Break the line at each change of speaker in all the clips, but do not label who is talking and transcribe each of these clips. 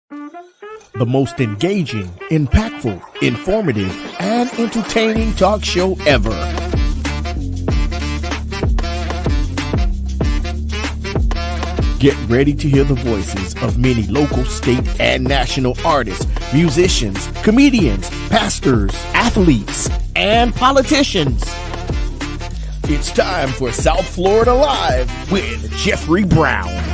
The most engaging, impactful, informative, and entertaining talk show ever. Get ready to hear the voices of many local, state, and national artists, musicians, comedians, pastors, athletes, and politicians. It's time for South Florida Live with Jeffrey Brown.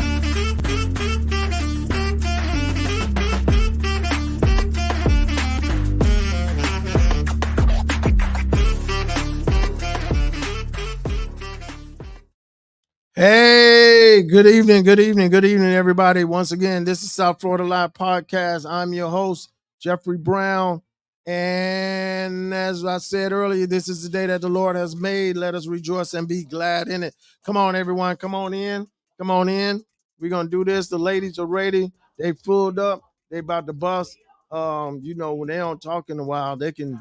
Hey, good evening, everybody. Once again, this is South Florida Live Podcast. I'm your host, Jeffrey Brown. And as I said earlier, this is the day that the Lord has made. Let us rejoice and be glad in it. Come on, everyone. Come on in. Come on in. We're going to do this. The ladies are ready. They pulled up. They about to bust. When they don't talk in a while, they can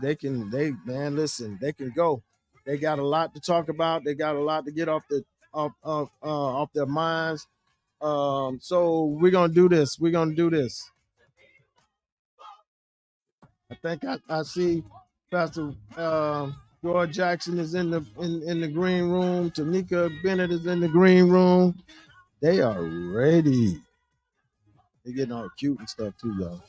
go. They got a lot to talk about. They got a lot to get off their minds. So we're gonna do this. I think I see Pastor George Jackson is in the green room. Tanika Bennett is in the green room. They are ready. They're getting all cute and stuff too, y'all.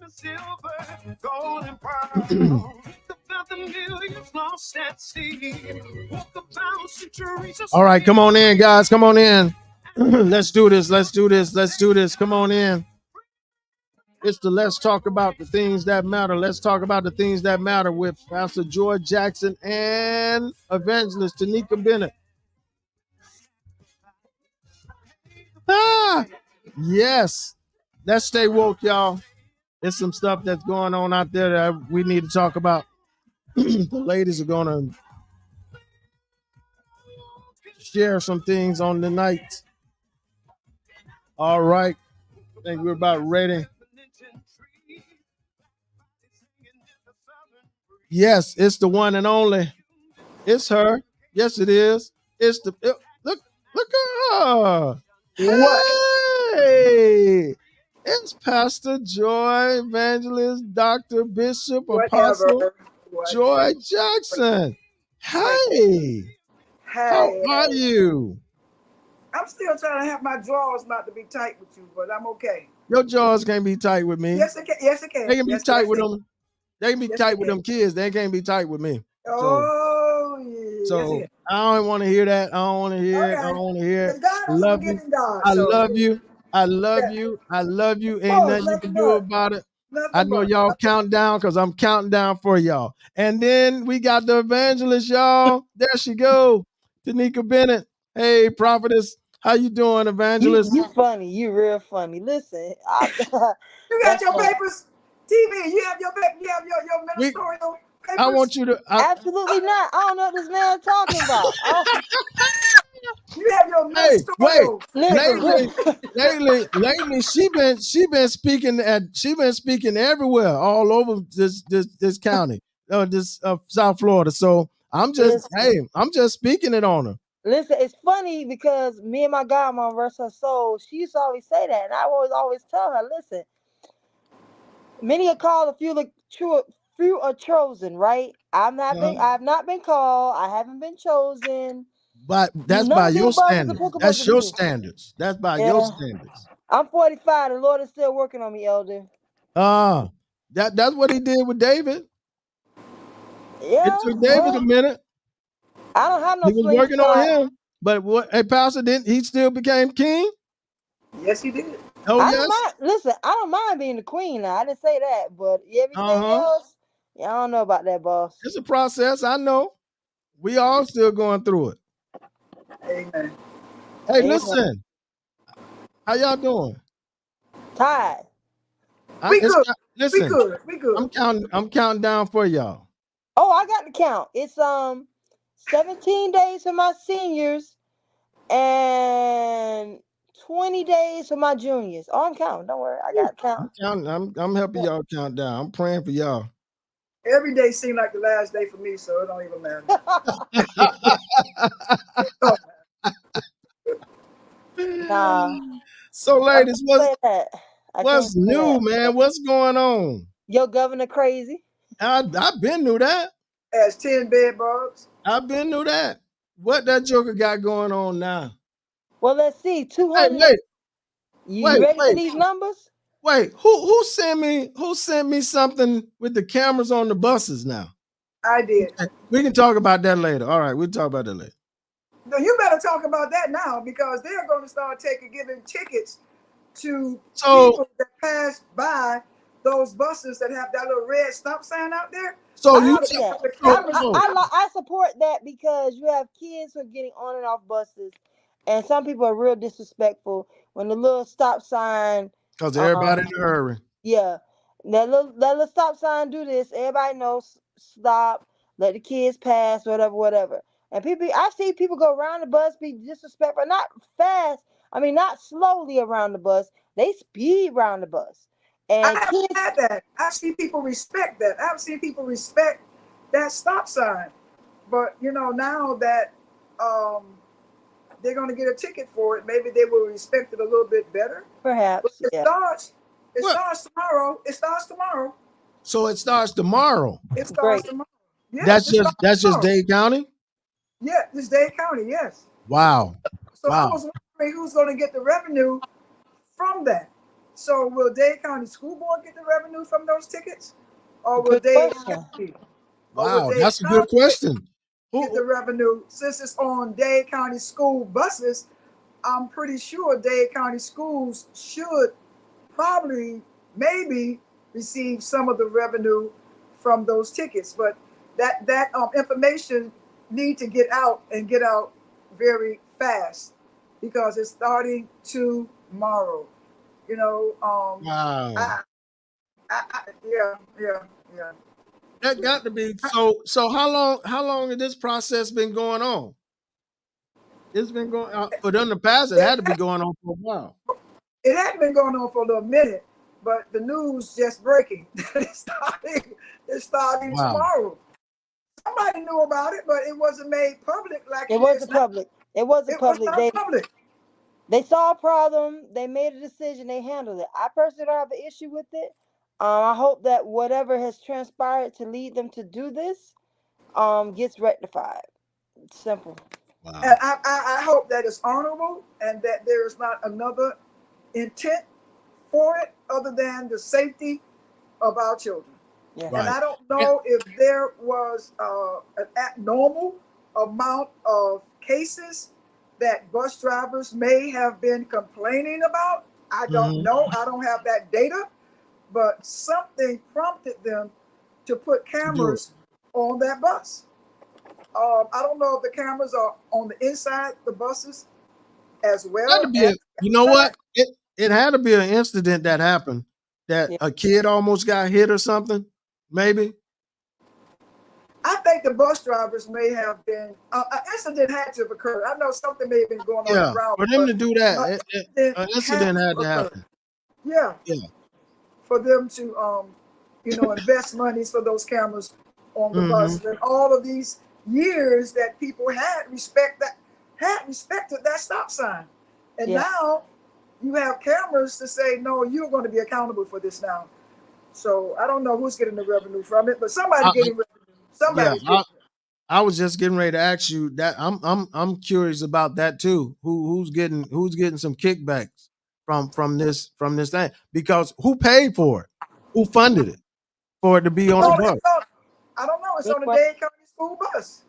Silver, gold, and pearl. All right, come on in, guys. Come on in. Let's do this. Come on in. It's the Let's Talk About the Things That Matter. Let's talk about the things that matter with Pastor George Jackson and Evangelist Tanika Bennett. Yes. Let's stay woke, y'all. There's some stuff that's going on out there that we need to talk about. The ladies are going to share some things on the night. All right. I think we're about ready. Yes, it's the one and only. It's her. Yes, it is. Look at her. Hey. It's Pastor Joy, Evangelist, Dr. Bishop, Apostle Joy Jackson. Hey. How are you?
I'm still trying to have my drawers not to be tight with you, but I'm okay.
Your drawers can't be tight with me.
Yes, it can.
They can be tight with them. They can be tight with them kids. They can't be tight with me. So I don't want to hear that. I don't want to hear it. I don't want to hear it. I love you. I love you. Ain't nothing you can do about it. I know y'all count down because I'm counting down for y'all. And then we got the evangelist, y'all. There she go. Tanika Bennett. Hey, prophetess. How you doing, evangelist?
You funny. You real funny. Listen.
You got your papers? TV, you have your ministerial papers?
I want you to.
Absolutely not. I don't know what this man talking about.
You have your ministerial.
Lately, she been speaking everywhere, all over this county, this South Florida. So I'm just speaking it on her.
Listen, it's funny because me and my godmom, rest her soul, she used to always say that, and I always tell her, listen, many are called, few are chosen, right? I've not been called. I haven't been chosen.
But that's by your standards. That's your standards. That's by your standards.
I'm 45. The Lord is still working on me, elder.
That's what he did with David.
Yeah.
It took David a minute.
I don't have no.
He was working on him, but Pastor didn't. He still became king.
Yes, he did.
Oh,
listen, I don't mind being the queen now. I didn't say that, but everything else, I don't know about that, boss.
It's a process. I know. We all still going through it.
Amen.
Hey, listen. How y'all doing?
Tired.
We good.
I'm counting down for y'all.
Oh, I got the count. It's 17 days for my seniors and 20 days for my juniors. Oh, I'm counting. Don't worry. I got to count.
I'm helping y'all count down. I'm praying for y'all.
Every day seemed like the last day for me, so it don't even matter.
Nah,
So,
I
ladies,
can't say that. I can't
what's
say
new,
that.
man? What's going on?
Your governor crazy.
I've been knew that.
As 10 bed bugs.
I've been knew that. What that joker got going on now?
Well, let's see.
Hey,
200. You ready for
wait.
these numbers?
Wait, who sent me something with the cameras on the buses now?
I did.
We can talk about that later. All right, we'll talk about that later.
No, you better talk about that now because they're going to start giving tickets to people that pass by those buses that have that little red stop sign out there.
So
I support that because you have kids who are getting on and off buses, and some people are real disrespectful when the little stop sign.
Because everybody in a hurry.
Yeah, that little stop sign do this. Everybody knows stop, let the kids pass, whatever. And I see people go around the bus, be disrespectful, not fast. I mean, not slowly around the bus. They speed around the bus. And
I haven't had that. I've seen people respect that. I've seen people respect that stop sign. But now that they're going to get a ticket for it, maybe they will respect it a little bit better.
Perhaps.
But it starts tomorrow. It starts tomorrow.
So it starts tomorrow.
It starts tomorrow.
Yes, that's just Dade County?
Yeah, it's Dade County, yes.
Wow.
So I was wondering who's going to get the revenue from that. So will Dade County School Board get the revenue from those tickets? Or will Dade County?
Wow, that's a good question.
Get the revenue since it's on Dade County school buses? I'm pretty sure Dade County schools should maybe receive some of the revenue from those tickets, but that information need to get out very fast because it's starting tomorrow.
Wow.
Yeah.
That got to be so. How long has this process been going on? It's been going on for them to pass. It had to be going on for a while.
It had been going on for a little minute, but the news just breaking. It's starting tomorrow. Somebody knew about it, but it wasn't made public like
it wasn't public. It wasn't public.
Public.
They saw a problem. They made a decision. They handled it. I personally don't have an issue with it. I hope that whatever has transpired to lead them to do this gets rectified. It's simple.
Wow. And I hope that it's honorable and that there is not another intent for it other than the safety of our children. Yeah. And I don't know if there was an abnormal amount of cases that bus drivers may have been complaining about. I don't know. I don't have that data. But something prompted them to put cameras on that bus. I don't know if the cameras are on the inside the buses as well.
You know what? It had to be an incident that happened that a kid almost got hit or something, maybe.
I think the bus drivers may have been an incident had to have occurred. I know something may have been going on around.
For them to do that, an incident had to happen.
Yeah. For them to invest monies for those cameras on the bus, and all of these years that people had respected that stop sign, and now you have cameras to say no, you're going to be accountable for this now. So I don't know who's getting the revenue from it, but somebody getting revenue. Somebody.
I was just getting ready to ask you that. I'm curious about that too. Who's getting some kickbacks from this thing? Because who paid for it? Who funded it for it to be on the bus?
I don't know. It's on the Dade County school bus.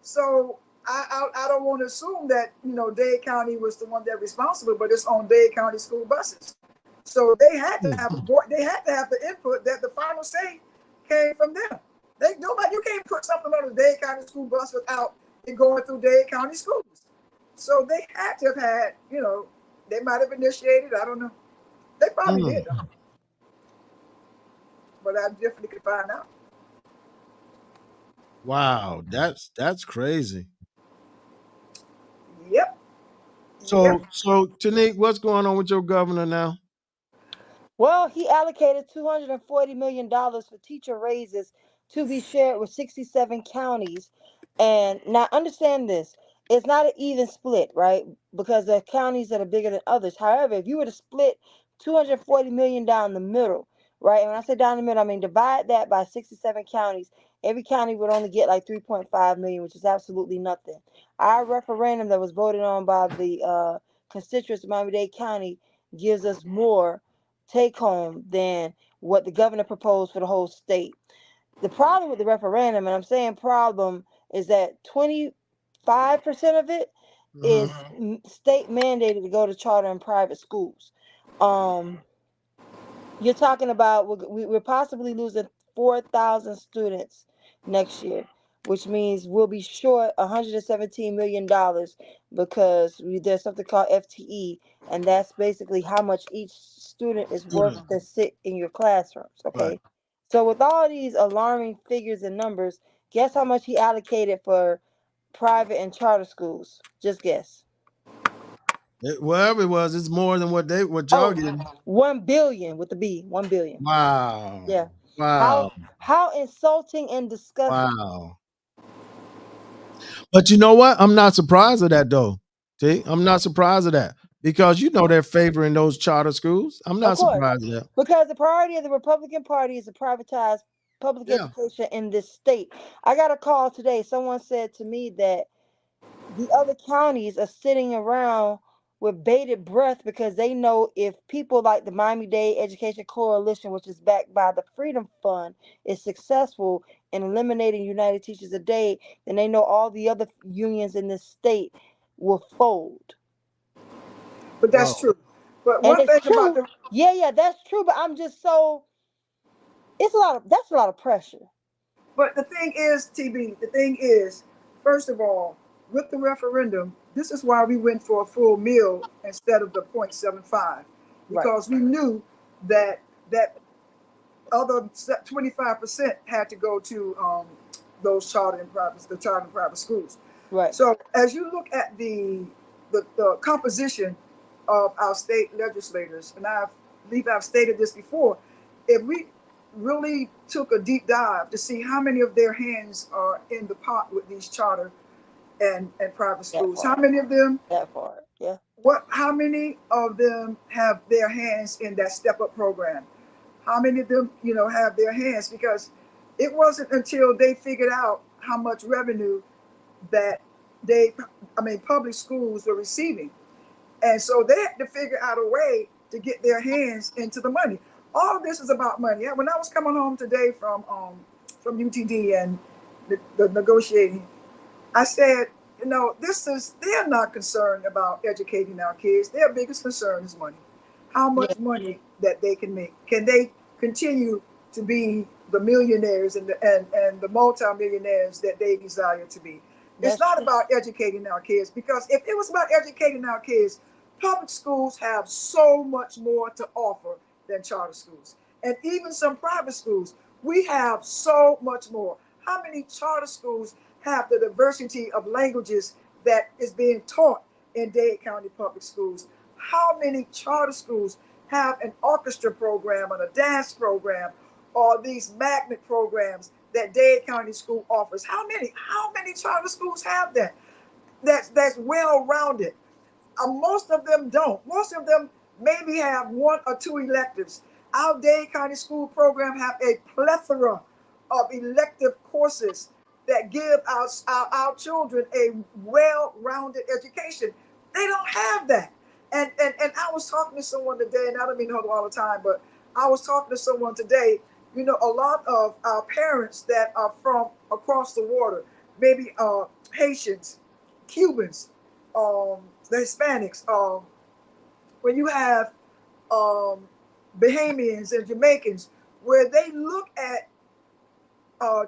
So I don't want to assume that Dade County was the one that responsible, but it's on Dade County school buses. So they had to have the input that the final say came from them. You can't put something on a Dade County school bus without it going through Dade County schools. So they had to have had, they might have initiated. I don't know. They probably did. But I definitely could find out.
Wow, that's crazy.
Yep.
So Tanika, what's going on with your governor now?
Well, he allocated $240 million for teacher raises to be shared with 67 counties. And now understand this, it's not an even split, right? Because there are counties that are bigger than others. However, if you were to split 240 million down the middle, right? And when I say down the middle, I mean divide that by 67 counties. Every county would only get like 3.5 million, which is absolutely nothing. Our referendum that was voted on by the constituents of Miami-Dade County gives us more take home than what the governor proposed for the whole state. The problem with the referendum, and I'm saying problem, is that 25% of it is state mandated to go to charter and private schools. You're talking about we're possibly losing 4,000 students next year, which means we'll be short $117 million because there's something called FTE, and that's basically how much each student is worth to sit in your classrooms. Okay. Right. So with all these alarming figures and numbers, guess how much he allocated for private and charter schools? Just guess.
Whatever it was, it's more than what y'all getting.
1 billion with the B. 1 billion.
Wow.
Yeah.
Wow.
How insulting and disgusting.
Wow. But you know what? I'm not surprised at that though. See, I'm not surprised at that because they're favoring those charter schools. I'm not surprised at that.
Because the priority of the Republican Party is to privatize public education in this state. I got a call today. Someone said to me that the other counties are sitting around with bated breath because they know if people like the Miami-Dade Education Coalition, which is backed by the Freedom Fund, is successful in eliminating United Teachers a Day, then they know all the other unions in this state will fold.
But that's true. But one thing about the
that's true. But I'm just that's a lot of pressure.
But the thing is, TB, the thing is, first of all, with the referendum, this is why we went for a full meal instead of the 0.75, because we knew that other 25% had to go to those charter and private schools.
Right.
So as you look at the composition of our state legislators, and I believe I've stated this before, if we really took a deep dive to see how many of their hands are in the pot with these charter and private schools, how many of them how many of them have their hands in that step up program, how many of them have their hands, because it wasn't until they figured out how much revenue that public schools were receiving, and so they had to figure out a way to get their hands into the money. All of this is about money. When I was coming home today from UTD and the negotiating, I said, they're not concerned about educating our kids. Their biggest concern is money. How much money that they can make. Can they continue to be the millionaires and the multimillionaires that they desire to be? It's not about educating our kids, because if it was about educating our kids, public schools have so much more to offer than charter schools. And even some private schools, we have so much more. How many charter schools have the diversity of languages that is being taught in Dade County public schools? How many charter schools have an orchestra program and a dance program, or these magnet programs that Dade County School offers? How many charter schools have that? That's well-rounded. Most of them don't. Most of them maybe have 1 or 2 electives. Our Dade County School program have a plethora of elective courses that give our children a well-rounded education. They don't have that. And I was talking to someone today, and I don't mean to hold all the time, but I was talking to someone today. A lot of our parents that are from across the water, maybe Haitians, Cubans, the Hispanics, when you have Bahamians and Jamaicans, where they look at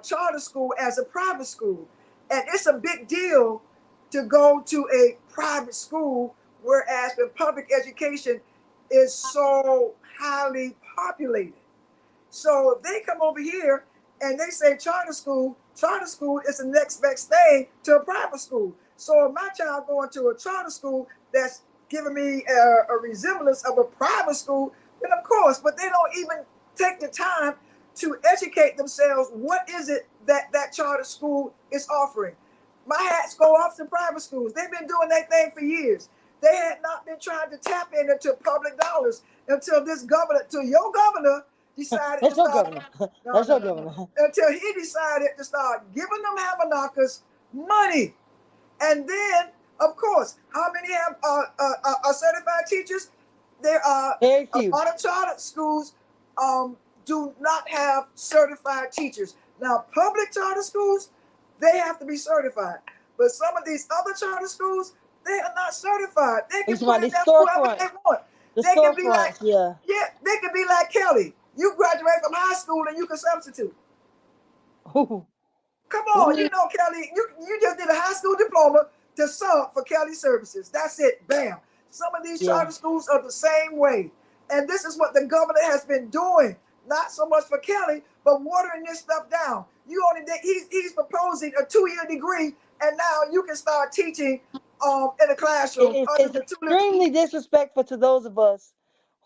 charter school as a private school. And it's a big deal to go to a private school, whereas the public education is so highly populated. So if they come over here and they say charter school is the next best thing to a private school. So if my child going to a charter school that's giving me a resemblance of a private school, And of course, but they don't even take the time to educate themselves. What is it that charter school is offering? My hats go off to private schools. They've been doing their thing for years. They had not been trying to tap into public dollars until your governor decided to
That's your
start.
governor.
No,
That's
no,
your
no, no.
governor.
Until he decided to start giving them Haberknockers money. And then, of course, how many have are certified teachers? There are
Very
a
few.
lot of charter schools do not have certified teachers. Now, public charter schools, they have to be certified. But some of these other charter schools, they are not certified. They can
You
put
talking
in
about
there
the
whoever they
storefront?
want.
The
They can be like,
storefronts, yeah.
they can be like Kelly. You graduate from high school and you can substitute.
Ooh.
Come on, you know, Kelly, you just did a high school diploma to sub for Kelly Services. That's it. Bam. Some of these charter schools are the same way. And this is what the governor has been doing. Not so much for Kelly, but watering this stuff down. He's proposing a 2-year degree, and now you can start teaching in a classroom under
It's
the tutelage
extremely disrespectful to those of us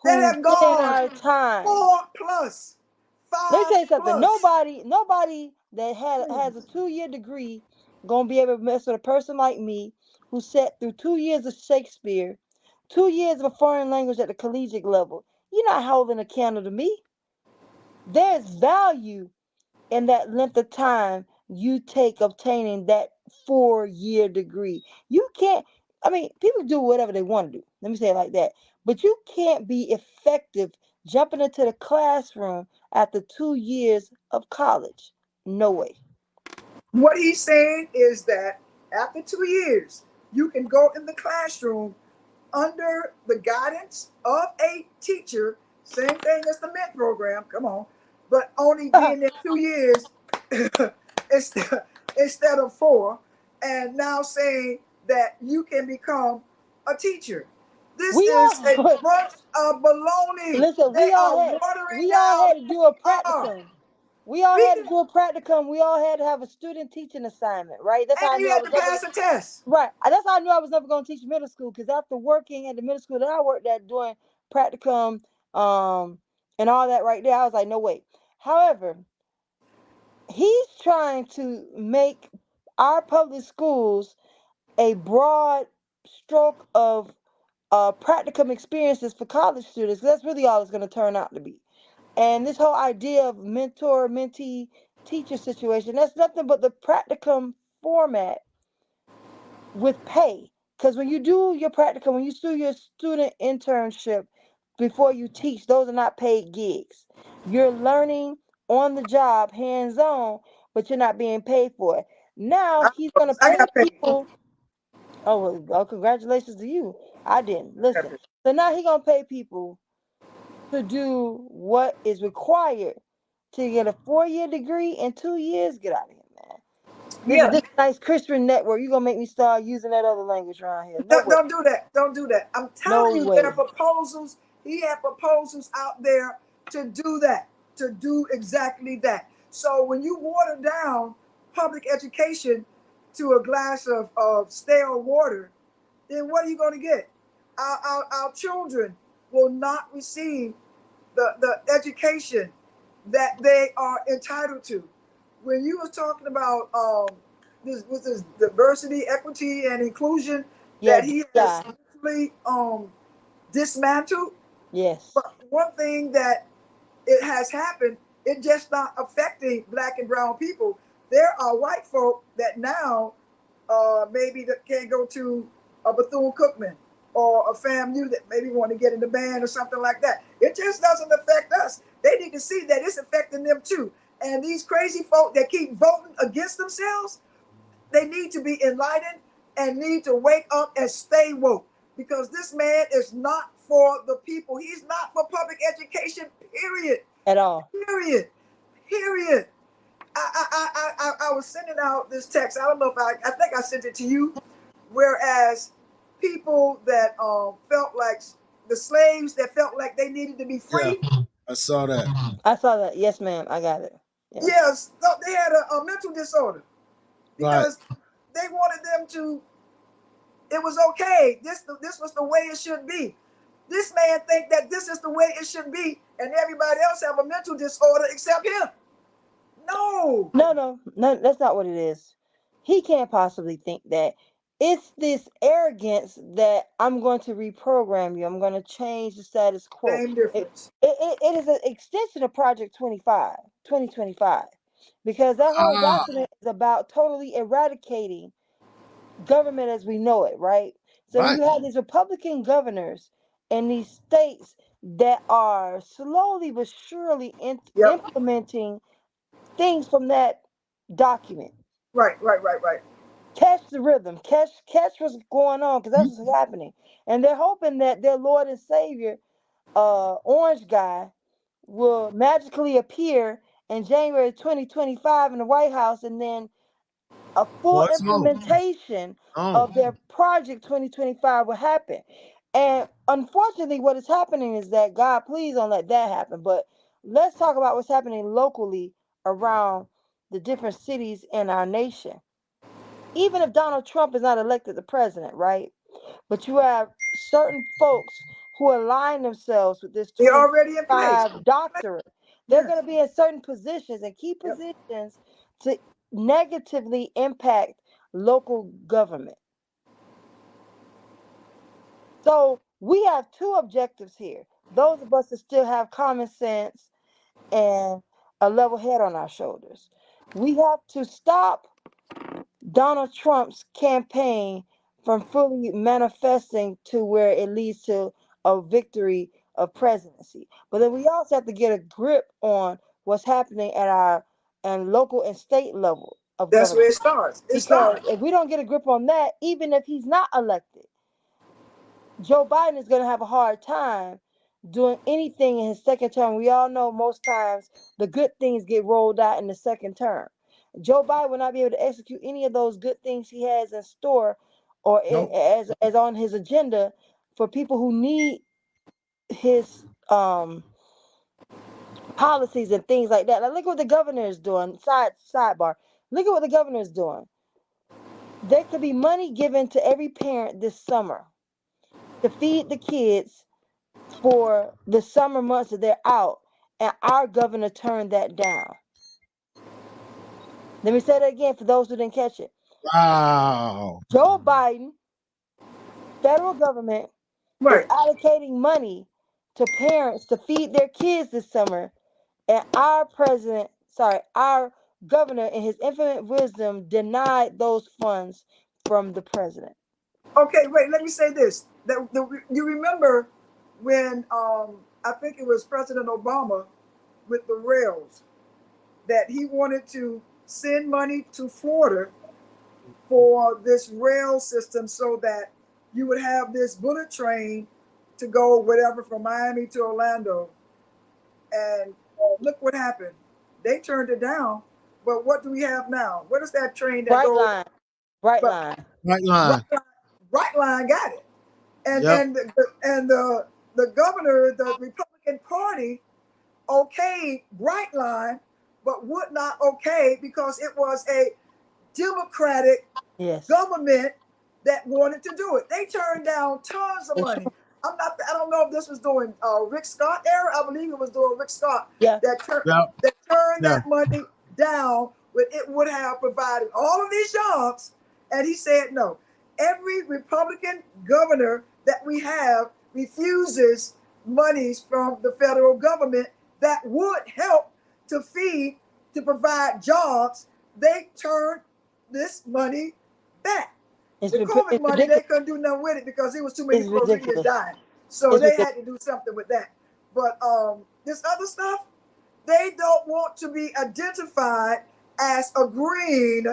that
who
have
put in
gone
our time.
4+,
Let me
5+.
tell you something. Nobody that has a 2-year degree gonna be able to mess with a person like me who sat through 2 years of Shakespeare, 2 years of a foreign language at the collegiate level. You're not holding a candle to me. There's value in that length of time you take obtaining that 4-year degree. You can't, I mean, people do whatever they want to do. Let me say it like that. But you can't be effective jumping into the classroom after 2 years of college. No way.
What he's saying is that after 2 years, you can go in the classroom under the guidance of a teacher, same thing as the MENT program, come on, but only being there 2 years instead of 4, and now saying that you can become a teacher. This
We
is a
all
bunch of baloney.
listen,
They are watering
we all
down
had to do a
who we are.
practicum. We all
We
had to
can,
do a practicum. We all had to have a student teaching assignment, right? That's how I
and
knew
you
I
had
was
to
never
pass a test.
right. That's how I knew I was never going to teach middle school, because after working at the middle school that I worked at doing practicum, and all that right there, I was like, no way. However, he's trying to make our public schools a broad stroke of practicum experiences for college students. That's really all it's going to turn out to be. And this whole idea of mentor mentee teacher situation, that's nothing but the practicum format with pay. Because when you do your practicum, when you do your student internship before you teach, those are not paid gigs. You're learning on the job, hands on, but you're not being paid for it. Now he's going to
I
pay
got paid.
people. Oh, well, congratulations to you. I didn't. Listen. So now he's going to pay people to do what is required to get a 4-year degree in 2 years. Get out of here, man.
Yeah.
This nice Christian network. You're going to make me start using that other language around here. No way.
Don't do that. Don't do that. I'm telling
No
you,
way.
there are proposals. He had proposals out there to do that, to do exactly that. So when you water down public education to a glass of stale water, then what are you going to get? Our children will not receive the education that they are entitled to. When you were talking about this diversity, equity, and inclusion
Yeah,
that he has literally dismantled.
yes.
But one thing that it has happened, it just not affecting Black and brown people. There are white folk that now maybe that can't go to a Bethune-Cookman or a FAMU that maybe want to get in the band or something like that. It just doesn't affect us. They need to see that it's affecting them too. And these crazy folk that keep voting against themselves, they need to be enlightened and need to wake up and stay woke, because this man is not for the people. He's not for public education, period.
At all.
Period. Period. I was sending out this text. I don't know if I think I sent it to you. Whereas people that felt like the slaves that felt like they needed to be free.
Yeah, I saw that.
I saw that. Yes, ma'am. I got it. Yeah.
Yes, so they had a mental disorder because they wanted them to. It was okay. This was the way it should be. This man think that this is the way it should be, and everybody else have a mental disorder except him. No.
No, that's not what it is. He can't possibly think that. It's this arrogance that I'm going to reprogram you. I'm going to change the status quo.
Same difference.
It is an extension of Project 2025, because that whole document is about totally eradicating government as we know it, right? So
Right.
you have these Republican governors in these states that are slowly but surely implementing things from that document.
Right.
Catch the rhythm, catch what's going on, because that's what's happening. And they're hoping that their Lord and Savior, orange guy, will magically appear in January 2025 in the White House, and then a full implementation of their Project 2025 will happen. And unfortunately, what is happening is that, God, please don't let that happen. But let's talk about what's happening locally around the different cities in our nation. Even if Donald Trump is not elected the president, right? But you have certain folks who align themselves with this
They're already in place.
2025 doctrine. They're going to be in certain positions and key positions to negatively impact local government. So we have two objectives here. Those of us that still have common sense and a level head on our shoulders. We have to stop Donald Trump's campaign from fully manifesting to where it leads to a victory of presidency. But then we also have to get a grip on what's happening at our and local and state level of
That's
government.
where it starts.
Because if we don't get a grip on that, even if he's not elected, Joe Biden is going to have a hard time doing anything in his second term. We all know most times the good things get rolled out in the second term. Joe Biden will not be able to execute any of those good things he has in store or as on his agenda for people who need his policies and things like that. Now, look what the governor is doing. Sidebar. Look at what the governor is doing. There could be money given to every parent this summer to feed the kids for the summer months that they're out, and our governor turned that down. Let me say that again for those who didn't catch it.
Wow.
Joe Biden, federal government, is allocating money to parents to feed their kids this summer, and our governor, in his infinite wisdom, denied those funds from the president.
Okay, wait, let me say this. You remember when I think it was President Obama with the rails, that he wanted to send money to Florida for this rail system so that you would have this bullet train to go whatever from Miami to Orlando. And look what happened. They turned it down. But what do we have now? What is that train that goes?
Brightline.
Brightline got it. And the governor, the Republican Party, okayed Brightline, but would not okay because it was a Democratic government that wanted to do it. They turned down tons of money. I don't know if this was during Rick Scott era. I believe it was during Rick Scott that turned that money down, but it would have provided all of these jobs. And he said no. Every Republican governor that we have refuses monies from the federal government that would help to feed, to provide jobs. They turned this money back. The COVID money, they couldn't do nothing with it because there was too many Floridians dying. So they had to do something with that. But this other stuff, they don't want to be identified as agreeing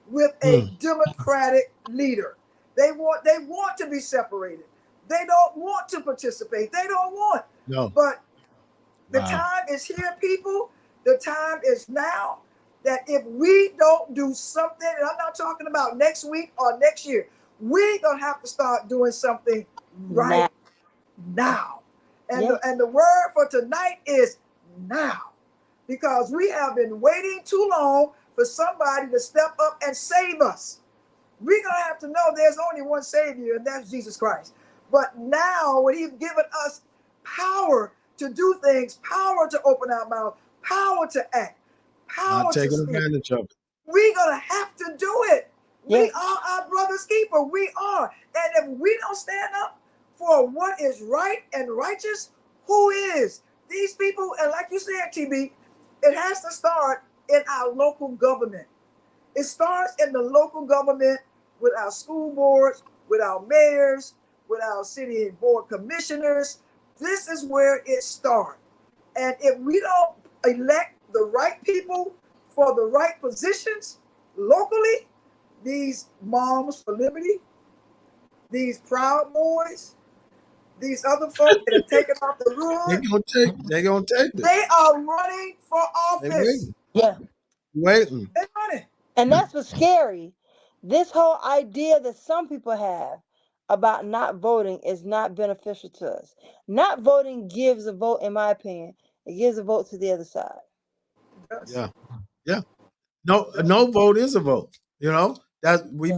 with a Democratic leader. They want to be separated. They don't want to participate. They don't want.
No.
But the time is here, people. The time is now. That if we don't do something, and I'm not talking about next week or next year, we're gonna have to start doing something right now. And the word for tonight is now, because we have been waiting too long for somebody to step up and save us. We're gonna have to know there's only one Savior, and that's Jesus Christ. But now, when he's given us power to do things, power to open our mouth, power to act,
Not
power to
taking
speak,
advantage of it.
we're going to have to do it.
Yeah.
We are our brother's keeper. We are. And if we don't stand up for what is right and righteous, who is? These people, and like you said, TB, it has to start in our local government. It starts in the local government with our school boards, with our mayors, with our city and board commissioners. This is where it starts. And if we don't elect the right people for the right positions locally, these moms for liberty, these Proud Boys, these other folk that are taken off the road,
They're gonna take it.
they are running for
They
office.
waiting.
They're running.
And that's what's scary. This whole idea that some people have about not voting is not beneficial to us. Not voting gives a vote, in my opinion, it gives a vote to the other side.
Yes.
Yeah. No vote is a vote. You know that we've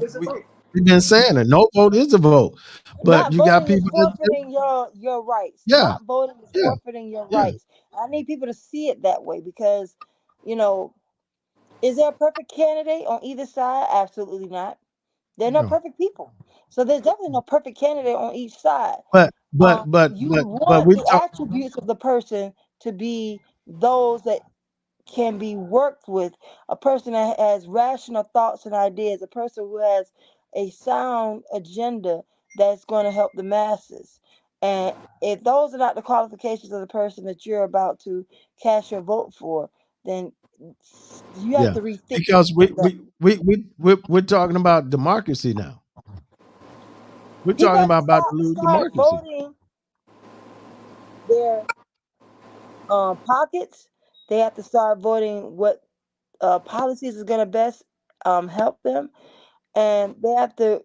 been saying it. No vote is a vote. But
Not
you got
voting is
people that
forfeiting your rights.
yeah,
Not voting is
yeah,
forfeiting your
yeah.
rights. I need people to see it that way because, is there a perfect candidate on either side? Absolutely not. They're not
No.
perfect people. So there's definitely no perfect candidate on each side.
But
You want
we
the
talk.
attributes of the person to be those that can be worked with, a person that has rational thoughts and ideas, a person who has a sound agenda that's going to help the masses. And if those are not the qualifications of the person that you're about to cast your vote for, then you have
Yeah,
to rethink
because
that.
we're talking about democracy now. We're
People
talking
have to
about to lose
start
democracy.
voting their pockets. They have to start voting what policies is going to best help them, and they have to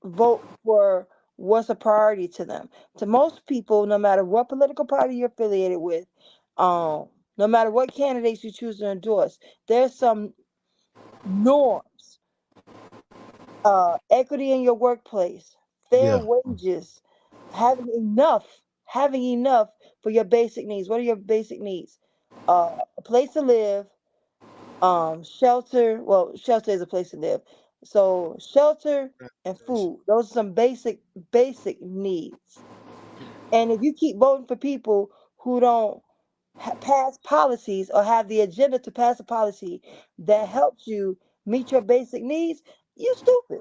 vote for what's a priority to them. To most people, no matter what political party you're affiliated with, no matter what candidates you choose to endorse, there's some norms, equity in your workplace, fair
Yeah,
wages, having enough for your basic needs. What are your basic needs? A place to live, shelter. Well, shelter is a place to live. So shelter and food. Those are some basic needs. And if you keep voting for people who don't pass policies or have the agenda to pass a policy that helps you meet your basic needs, you stupid.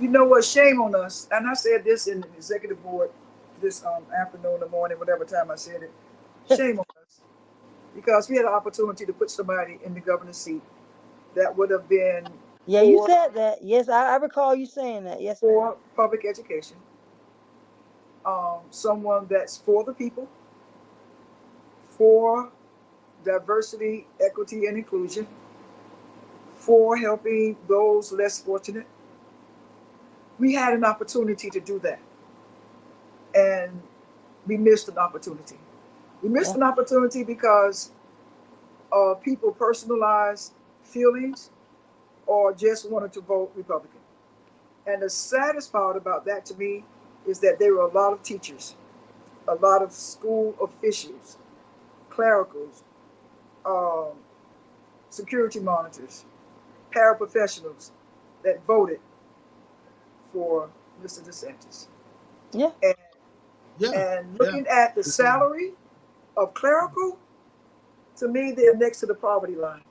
You know what? Shame on us. And I said this in the executive board this afternoon or morning, whatever time I said it. Shame on us. Because we had an opportunity to put somebody in the governor's seat that would have been
Yeah, you said that. Yes, I recall you saying that. Yes,
for public education. Someone that's for the people, for diversity, equity, and inclusion, for helping those less fortunate. We had an opportunity to do that. And we missed an opportunity. We missed an opportunity because of people personalized feelings or just wanted to vote Republican. And the saddest part about that to me is that there were a lot of teachers, a lot of school officials, clericals, um, security monitors, paraprofessionals that voted for Mr. DeSantis.
Yeah.
And looking at the salary of clerical, to me, they're next to the poverty line.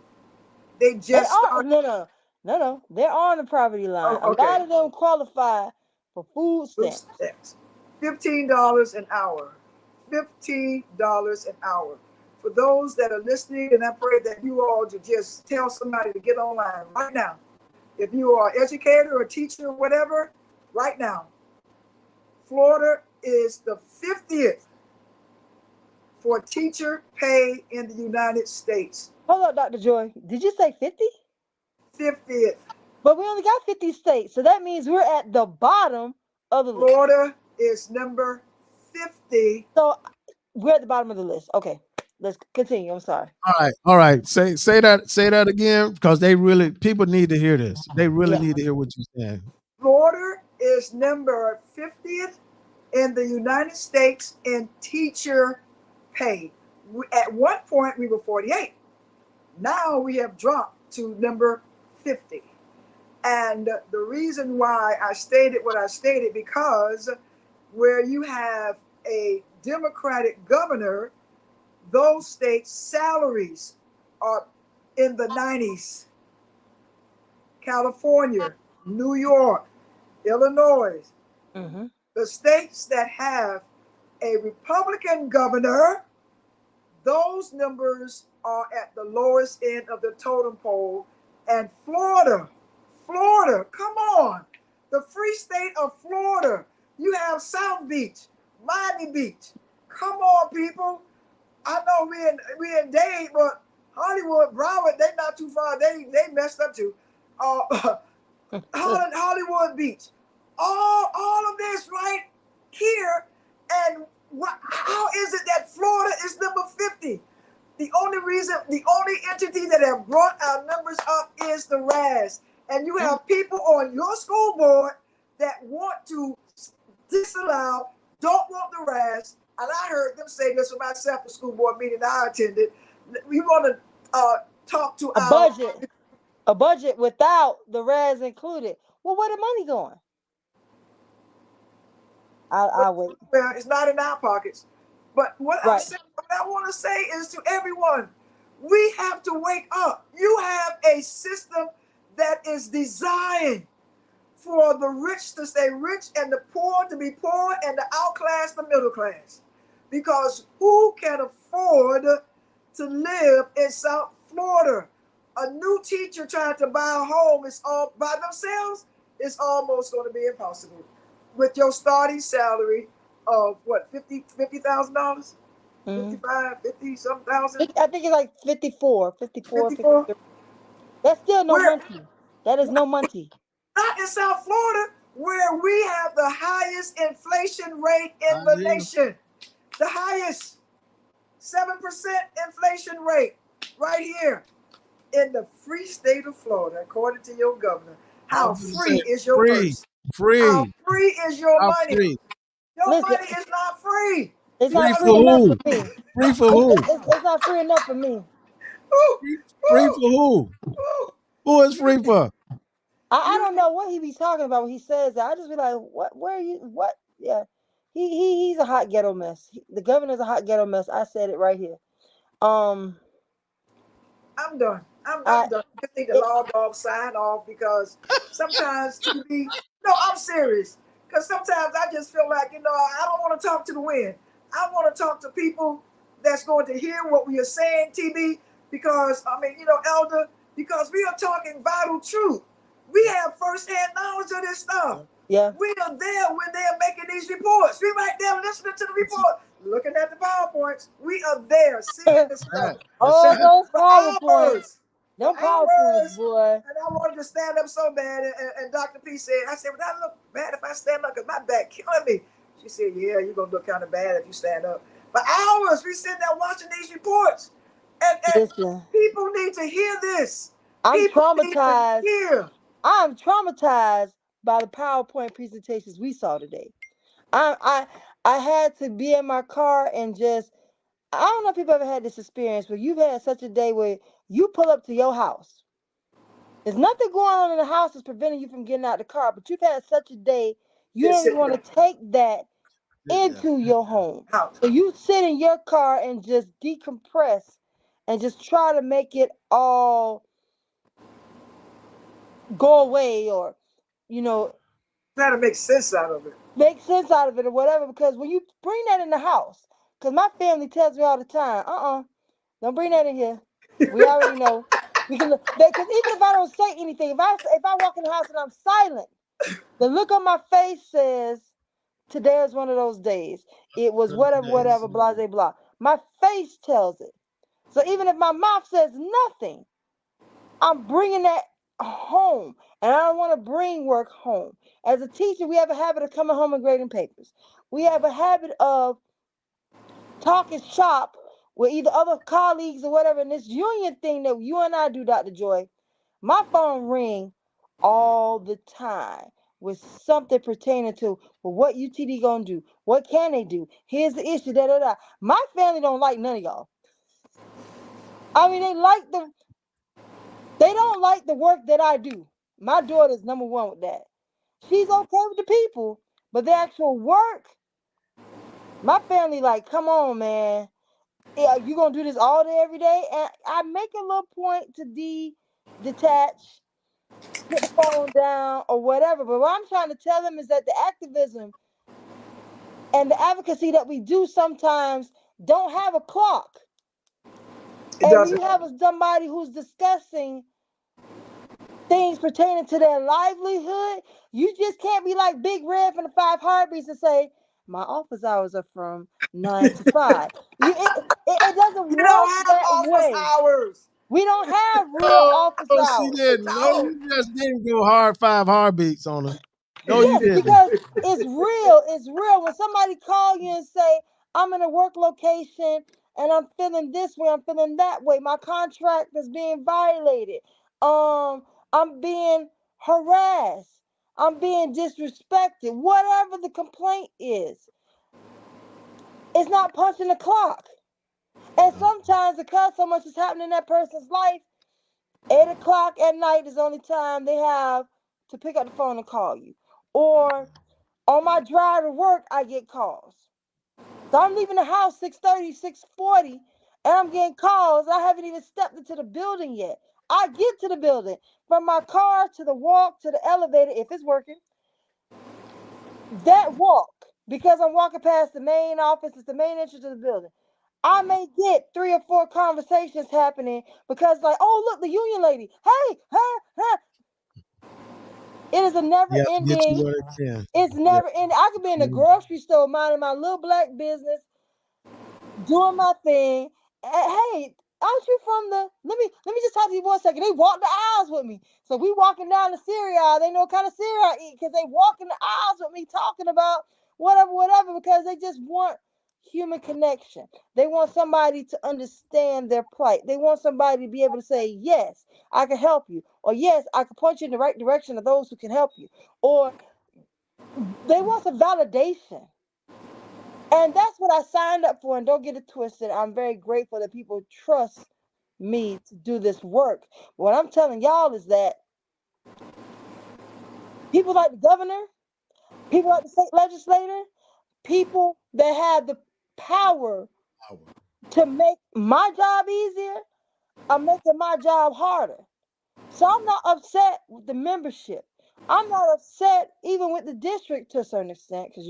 They just started.
No. They're on the poverty line.
Oh, okay.
A lot of them qualify for food stamps.
$15 an hour. $15 an hour. For those that are listening, and I pray that you all to just tell somebody to get online right now. If you are an educator or teacher or whatever, right now. Florida is the 50th for teacher pay in the United States.
Hold up, Dr. Joy. Did you say 50?
50th.
But we only got 50 states, so that means we're at the bottom of the list.
Florida is number 50.
So we're at the bottom of the list. Okay, let's continue. I'm sorry.
All right. Say that again, because people need to hear this. They really need to hear what you're saying.
Florida is number 50th in the United States in teacher pay. At one point, we were 48. Now we have dropped to number 50. And the reason why I stated what I stated, because where you have a Democratic governor, those states' salaries are in the 90s. California, New York, Illinois, the states that have a Republican governor, those numbers are at the lowest end of the totem pole. And Florida, come on, the free state of Florida, you have South Beach, Miami Beach. Come on, people. I know we in Dade, but Hollywood, Broward, they not too far. They messed up too. Hollywood Beach. All of this right here. And how is it that Florida is number 50? The only entity that have brought our numbers up is the RAS. And you have people on your school board that want to disallow, don't want the RAS. And I heard them say this for myself, the school board meeting I attended. We want to talk to
a budget without the RAS included. Well, where the money going? I'll wait.
Well, it's not in our pockets. But what I want to say is to everyone, we have to wake up. You have a system that is designed for the rich to stay rich and the poor to be poor and the outclass the middle class. Because who can afford to live in South Florida? A new teacher trying to buy a home is all by themselves. It's almost going to be impossible. With your starting salary of what, $50,000? 55, 50 some thousand?
I think it's like 54. That's still no money. That is no money.
Not in South Florida, where we have the highest inflation rate in the nation. The highest 7% inflation rate right here in the free state of Florida, according to your governor. How free is your purse? How free is your money? Your money is not free.
It's not free enough for me.
Free for who?
It's not free enough for me.
Free for who? Who is free for?
I don't know what he be talking about when he says that. I just be like, what? Where are you? What? Yeah. He's a hot ghetto mess. The governor's a hot ghetto mess. I said it right here.
I'm done. I'm done. I just need the law dog sign off, because sometimes I'm serious. Because sometimes I just feel like, I don't want to talk to the wind. I want to talk to people that's going to hear what we are saying, TB, because, Elder, because we are talking vital truth. We have firsthand knowledge of this stuff.
Yeah.
We are there when they're making these reports. We right there listening to the report, looking at the PowerPoints. We are there seeing the stuff.
Oh, those PowerPoints. No PowerPoints, boy.
And I wanted to stand up so bad, and Dr. P said, I said, would that look bad if I stand up? Because my back killing me. She said, yeah, you're going to look kind of bad if you stand up. For hours, we sit there watching these reports. And people need to hear this.
I'm traumatized. I'm traumatized by the PowerPoint presentations we saw today. I had to be in my car and just, I don't know if you've ever had this experience where you've had such a day where you pull up to your house. There's nothing going on in the house that's preventing you from getting out of the car, but you've had such a day, you don't even want to take that into your home. So you sit in your car and just decompress and just try to make it all go away, or
try to make sense out of it.
Make sense out of it or whatever, because when you bring that in the house, because my family tells me all the time, don't bring that in here. We already know. We can, because even if I don't say anything, if I walk in the house and I'm silent, the look on my face says, today is one of those days. It was whatever, blah, blah, blah. My face tells it. So even if my mouth says nothing, I'm bringing that home, and I don't want to bring work home. As a teacher, we have a habit of coming home and grading papers. We have a habit of talking shop with either other colleagues or whatever. And this union thing that you and I do, Dr. Joy, my phone ring all the time. with something pertaining to, well, what UTD gonna do? What can they do? Here's the issue. Da da da. My family don't like none of y'all. I mean, they don't like the work that I do. My daughter's number one with that. She's okay with the people, but the actual work, my family like, come on, man. Yeah, you gonna do this all day, every day? And I make a little point to detach, put the phone down, or whatever. But what I'm trying to tell them is that the activism and the advocacy that we do sometimes don't have a clock. And when you have somebody who's discussing things pertaining to their livelihood, you just can't be like Big Red from the Five Heartbeats and say, my office hours are from 9 to 5. It doesn't work
don't have
that
office
way.
hours.
We don't have real office
No,
hours.
she didn't. No, you just didn't go hard 5 heartbeats on her. No, you
Yes,
didn't.
because it's real. It's real. When somebody call you and say, I'm in a work location and I'm feeling this way, I'm feeling that way, my contract is being violated. I'm being harassed. I'm being disrespected. Whatever the complaint is, it's not punching the clock. And sometimes because so much is happening in that person's life, 8 o'clock at night is the only time they have to pick up the phone and call you. Or on my drive to work, I get calls. So I'm leaving the house 6:30, 6:40, and I'm getting calls. I haven't even stepped into the building yet. I get to the building from my car to the walk to the elevator, if it's working. That walk, because I'm walking past the main office, it's the main entrance of the building. I may get 3 or 4 conversations happening because, like, oh, look, the union lady. Hey, huh. It is a never
Yeah, get you
ending.
what it can.
It's never ending. I could be in the grocery store minding my little black business, doing my thing. Hey, aren't you from the? Let me just talk to you for a second. They walk the aisles with me. So we walking down the cereal aisle. They know what kind of cereal I eat because they walking the aisles with me, talking about whatever, because they just want human connection. They want somebody to understand their plight. They want somebody to be able to say, yes, I can help you, or yes, I can point you in the right direction of those who can help you, or they want some validation. And that's what I signed up for. And don't get it twisted. I'm very grateful that people trust me to do this work. But what I'm telling y'all is that people like the governor, people like the state legislator, people that have the power to make my job easier are making my job harder. So I'm not upset with the membership. I'm not upset even with the district to a certain extent, because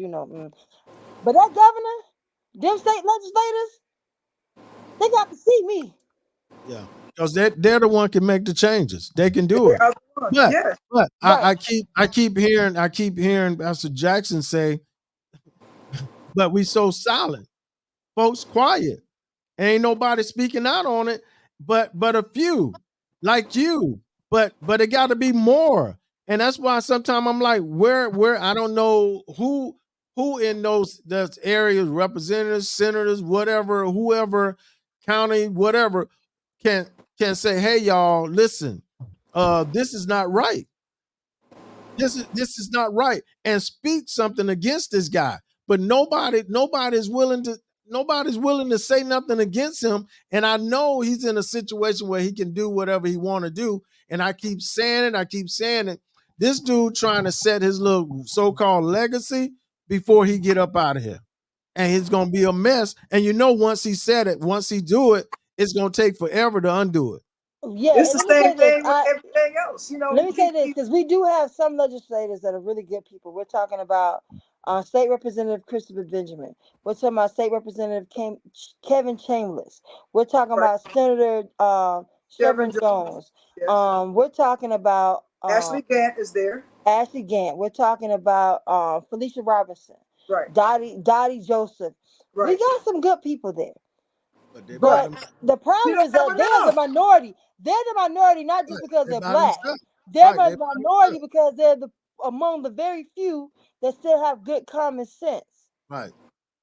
but that governor, them state legislators, they got to see me.
Yeah, because they're the one can make the changes. They can do it. But
Yes.
but
Right.
I keep hearing Pastor Jackson say, but we so silent, folks, quiet. Ain't nobody speaking out on it, but a few like you. But it got to be more, and that's why sometimes I'm like, where I don't know who in those areas, representatives, senators, whatever, whoever, county, whatever, can say, hey y'all, listen, this is not right. This is not right, and speak something against this guy. But nobody's willing to say nothing against him. And I know he's in a situation where he can do whatever he want to do. And I keep saying it. This dude trying to set his little so-called legacy before he get up out of here. And it's gonna be a mess. And once he said it, once he do it, it's gonna take forever to undo it.
Yeah,
It's
and
the
let me say
same
this.
thing with everything else.
Let me say this, because we do have some legislators that are really good people. We're talking about State Representative Christopher Benjamin. We're talking about State Representative Kevin Chambliss. We're talking
Right.
about Senator
Chevron
Chevron Jones.
Yes.
We're talking about
Ashley Gant is there.
Ashley Gant. We're talking about Felicia Robinson.
Right.
Dottie Joseph. We
Right.
got some good people there.
But they by
But
themselves.
the problem is that they're the minority. They're the minority not just because
They
they're
by
black.
themselves.
They're
Right, they
the
by
minority
themselves.
because they're among the very few that still have good common sense.
Right.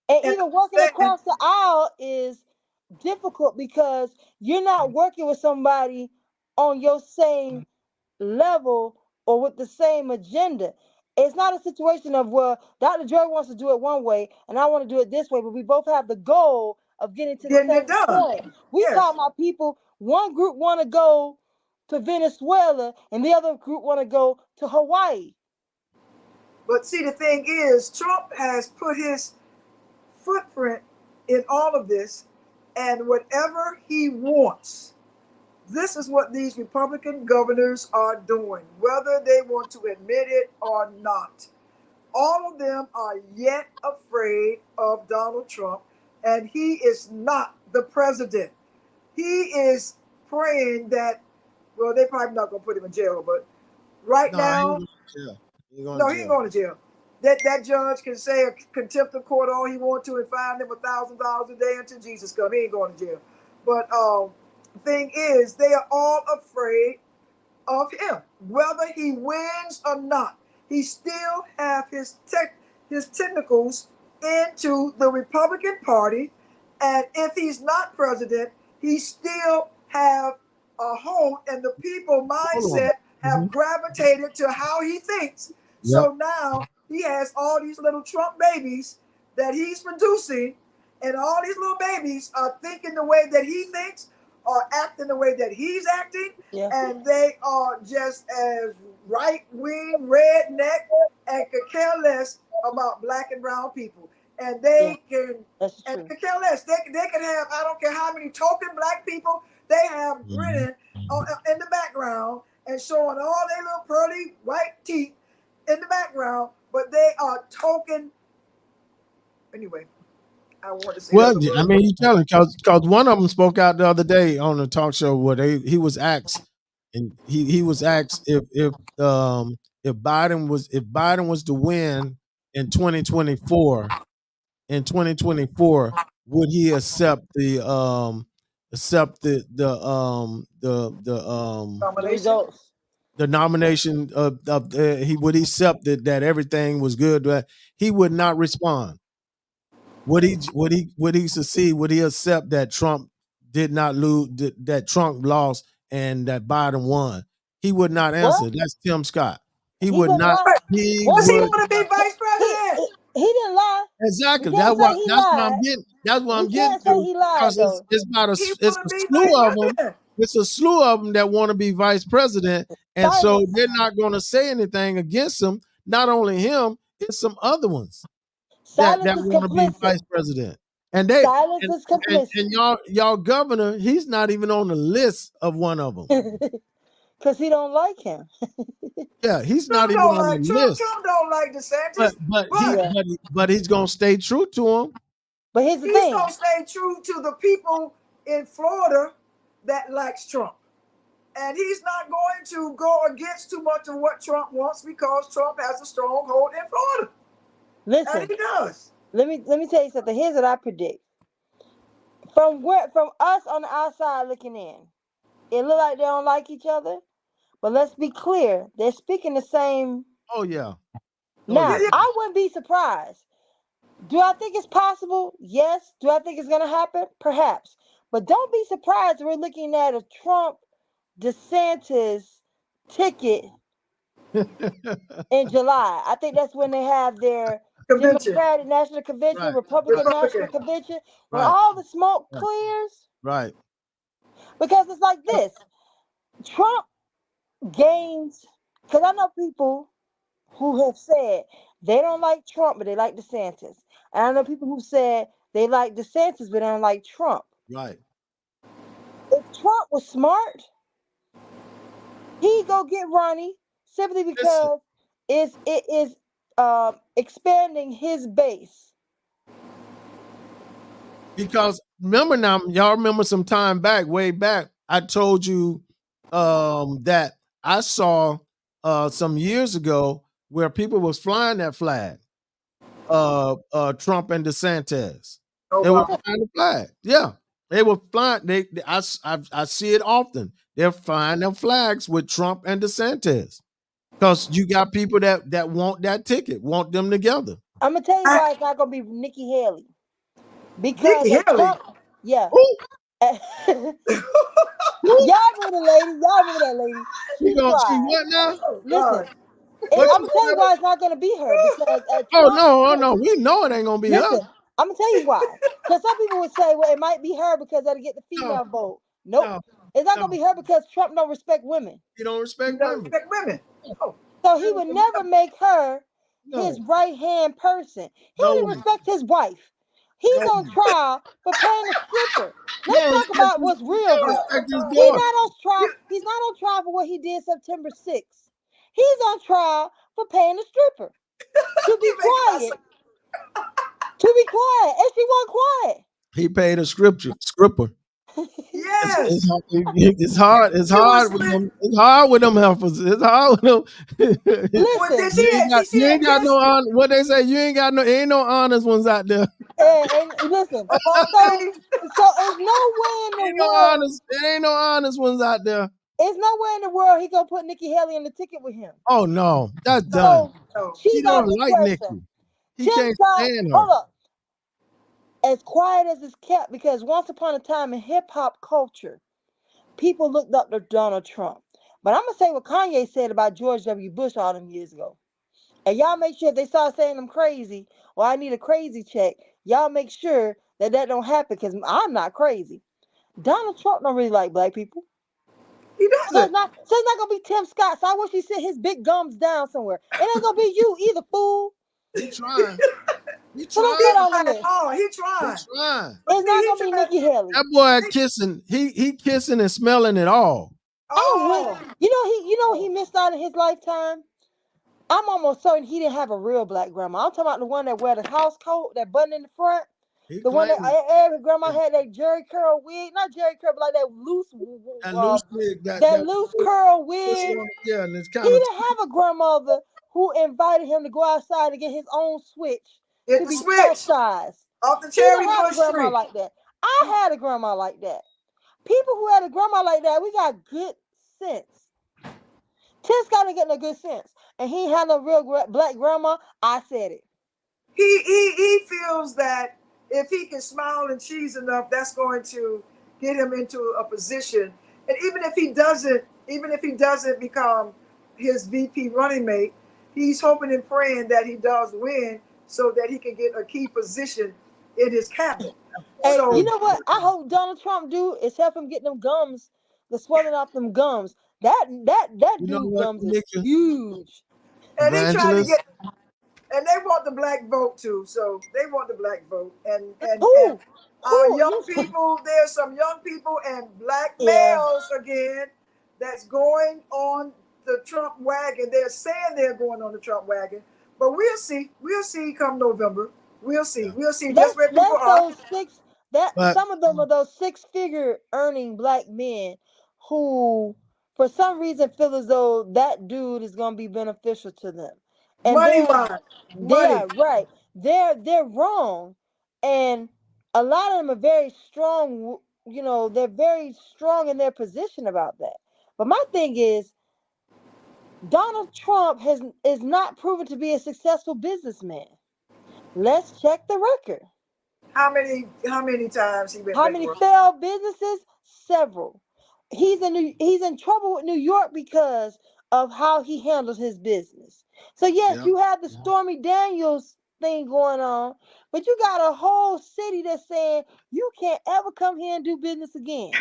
And
And
even working across the aisle is difficult because you're not working with somebody on your same level or with the same agenda. It's not a situation of, well, Dr. Joy wants to do it one way and I want to do it this way, but we both have the goal of getting to the same point. We talking about people, one group want to go to Venezuela and the other group want to go to Hawaii.
But see, the thing is, Trump has put his footprint in all of this, and whatever he wants, this is what these Republican governors are doing, whether they want to admit it or not. All of them are yet afraid of Donald Trump, and he is not the president. He is praying that, well, they're probably not going to put him in jail, but now, he ain't going to jail. That judge can say a contempt of court all he wants to and fine him $1,000 a day until Jesus comes. He ain't going to jail. But the thing is, they are all afraid of him. Whether he wins or not, he still have his tentacles into the Republican Party. And if he's not president, he still have a hold, and the people mindset have gravitated to how he thinks. Yep. So now he has all these little Trump babies that he's producing, and all these little babies are thinking the way that he thinks, or acting the way that he's acting, and they are just as right-wing, redneck, and could care less about black and brown people. And they can care less. They can have, I don't care how many token black people they have grinning in the background and showing all their little pearly white teeth in the background, but they are token. Anyway, I want to say.
Well, I mean, you tell him because one of them spoke out the other day on a talk show where he was asked, and he was asked if Biden was to win in 2024. In 2024, would he accept the
results?
The nomination would he accept that everything was good? He would not respond. Would he succeed? Would he accept that Trump did not lose, that Trump lost, and that Biden won? He would not answer. That's Tim Scott. He would not.
He want to be vice president?
He didn't lie.
Exactly. That's what I'm getting. That's what I'm getting to. Because it's a slew of them. It's a slew of them that want to be vice president, and so they're not going to say anything against him. Not only him, it's some other ones that want to be vice president. And they and y'all governor, he's not even on the list of one of them.
Because he don't like him.
Yeah, he's not even on the list.
Trump don't like DeSantis.
But he's gonna stay true to him.
But here's the thing.
He's gonna stay true to the people in Florida that likes Trump. And he's not going to go against too much of what Trump wants, because Trump has a stronghold in Florida.
Listen,
and he does.
Let me tell you something. Here's what I predict. From us on the outside looking in, it look like they don't like each other. But let's be clear, they're speaking the same.
Oh, yeah.
Now, I wouldn't be surprised. Do I think it's possible? Yes. Do I think it's going to happen? Perhaps. But don't be surprised we're looking at a Trump-DeSantis ticket in July. I think that's when they have their Democratic National Convention, Republican National Convention, when all the smoke clears.
Right.
Because it's like this. Trump gains, because I know people who have said they don't like Trump, but they like DeSantis. And I know people who said they like DeSantis, but they don't like Trump.
Right.
If Trump was smart, he'd go get Ronnie simply because it is expanding his base.
Because remember now, y'all remember some time back, way back, I told you that I saw some years ago where people was flying that flag, Trump and DeSantis. They were flying the flag. Yeah, they were flying. I see it often. They're flying their flags with Trump and DeSantis, because you got people that want that ticket, want them together.
I'm gonna tell you why it's not gonna be Nikki Haley. Because Trump, yeah. Y'all remember the lady. Y'all remember that lady.
She what now?
Listen, I'm gonna tell you why it's not gonna be her, because
no, we know it ain't gonna be her.
I'm gonna tell you why. Because some people would say, well, it might be her because that'll get the female vote. Nope. It's not gonna be her because Trump don't respect women.
He don't respect
women.
Oh. So he would never make her his right-hand person. He didn't respect his wife. He's on trial for paying a stripper. Let's talk about what's real here. He's not on trial. He's not on trial for what he did September 6th. He's on trial for paying a stripper to be quiet. To be quiet, and she wasn't quiet.
He paid a stripper.
Yes,
it's hard. It's hard with them. It's hard with them helpers. It's hard with them.
Listen,
you ain't got no honor. What they say, you ain't got no. Ain't no honest ones out there.
And listen, so it's no way in the world.
There ain't no honest ones out there.
There's no way in the world he gonna put Nikki Haley in the ticket with him.
Oh no, that's done.
He don't like Nikki.
He can't stand her.
Hold up. As quiet as it's kept, because once upon a time in hip hop culture, people looked up to Donald Trump. But I'm gonna say what Kanye said about George W. Bush all them years ago. And y'all make sure if they start saying I'm crazy or I need a crazy check, y'all make sure that don't happen, because I'm not crazy. Donald Trump don't really like black people.
He doesn't.
So it's not gonna be Tim Scott. So I wish he sit his big gums down somewhere. It ain't gonna be you either, fool.
He trying.
He trying. He trying.
It's not gonna be Nikki Haley.
That boy kissing. He kissing and smelling it all.
Oh, you know he missed out in his lifetime. I'm almost certain he didn't have a real black grandma. I'm talking about the one that wear the house coat, that button in the front. The one that every grandma had, that Jerry curl wig, not Jerry curl, but like that loose wig, that loose curl wig.
Yeah, and it's kind
he didn't have a grandmother who invited him to go outside and get his own switch to be exercised.
Off the cherry
bush
tree.
Grandma like that. I had a grandma like that. People who had a grandma like that, we got good sense. Tim Scott didn't get no good sense, and he had no real black grandma. I said it.
He feels that if he can smile and cheese enough, that's going to get him into a position. And even if he doesn't become his VP running mate, he's hoping and praying that he does win so that he can get a key position in his cabinet.
And so, you know what I hope Donald Trump do is help him get them gums, the swelling off them gums. That dude gums is huge.
And they trying to get, and they want the black vote too. So they want the black vote. And young people, there's some young people and black males again that's going on the Trump wagon. They're saying they're going on the Trump wagon, but we'll see. We'll see come November. We'll see. We'll see just where people are.
Some of them are those six-figure earning black men who, for some reason, feel as though that dude is going to be beneficial to them. And right. They're wrong, and a lot of them are very strong. You know, they're very strong in their position about that. But my thing is, Donald Trump is not proven to be a successful businessman. Let's check the record.
How many times he been?
How many failed businesses? Several. He's in trouble with New York because of how he handles his business. So yes, you have the Stormy Daniels thing going on, but you got a whole city that's saying you can't ever come here and do business again.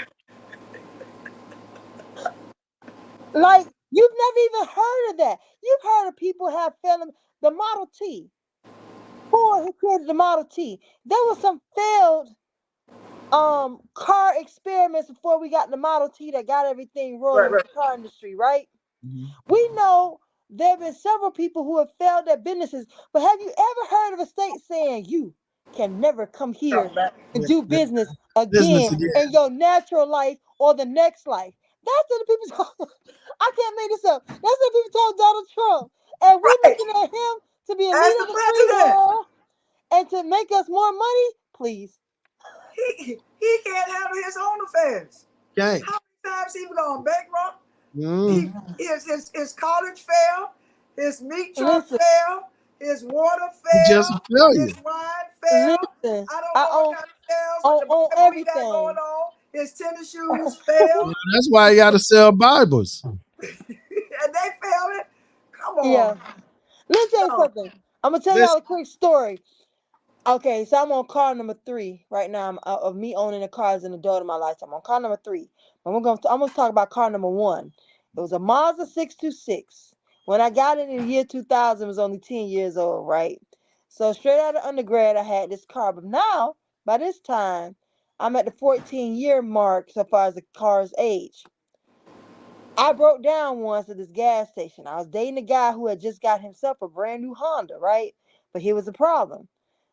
Like, you've never even heard of that. You've heard of people have failed the Model T. Ford, who created the Model T, there was some failed car experiments before we got the Model T that got everything rolling in the car industry, right? Mm-hmm. We know there have been several people who have failed their businesses, but have you ever heard of a state saying you can never come here and do business again in your natural life or the next life? That's what the people told. I can't make this up. That's what people told Donald Trump. And we're looking at him to be a leader of the free world and to make us more money, please.
He can't handle his own affairs.
Okay.
How many times he gone bankrupt? His college failed, his meat truck failed, his water failed, his wine failed.
Listen,
I don't know what kind of fails, but everything got going on. His tennis shoes failed.
That's why you got to sell Bibles.
And they failed it. Come
Yeah. Let me tell you
No.
something. I'm gonna tell y'all a quick story. Okay, so I'm on car number 3 right now. Of me owning a car as an adult in my lifetime. I'm on car number 3. I'm gonna talk about car number 1. It was a Mazda 626. When I got it in the year 2000, I was only 10 years old, right? So straight out of undergrad, I had this car. But now, by this time, I'm at the 14-year mark so far as the car's age. I broke down once at this gas station. I was dating a guy who had just got himself a brand new Honda, right? But here was the problem.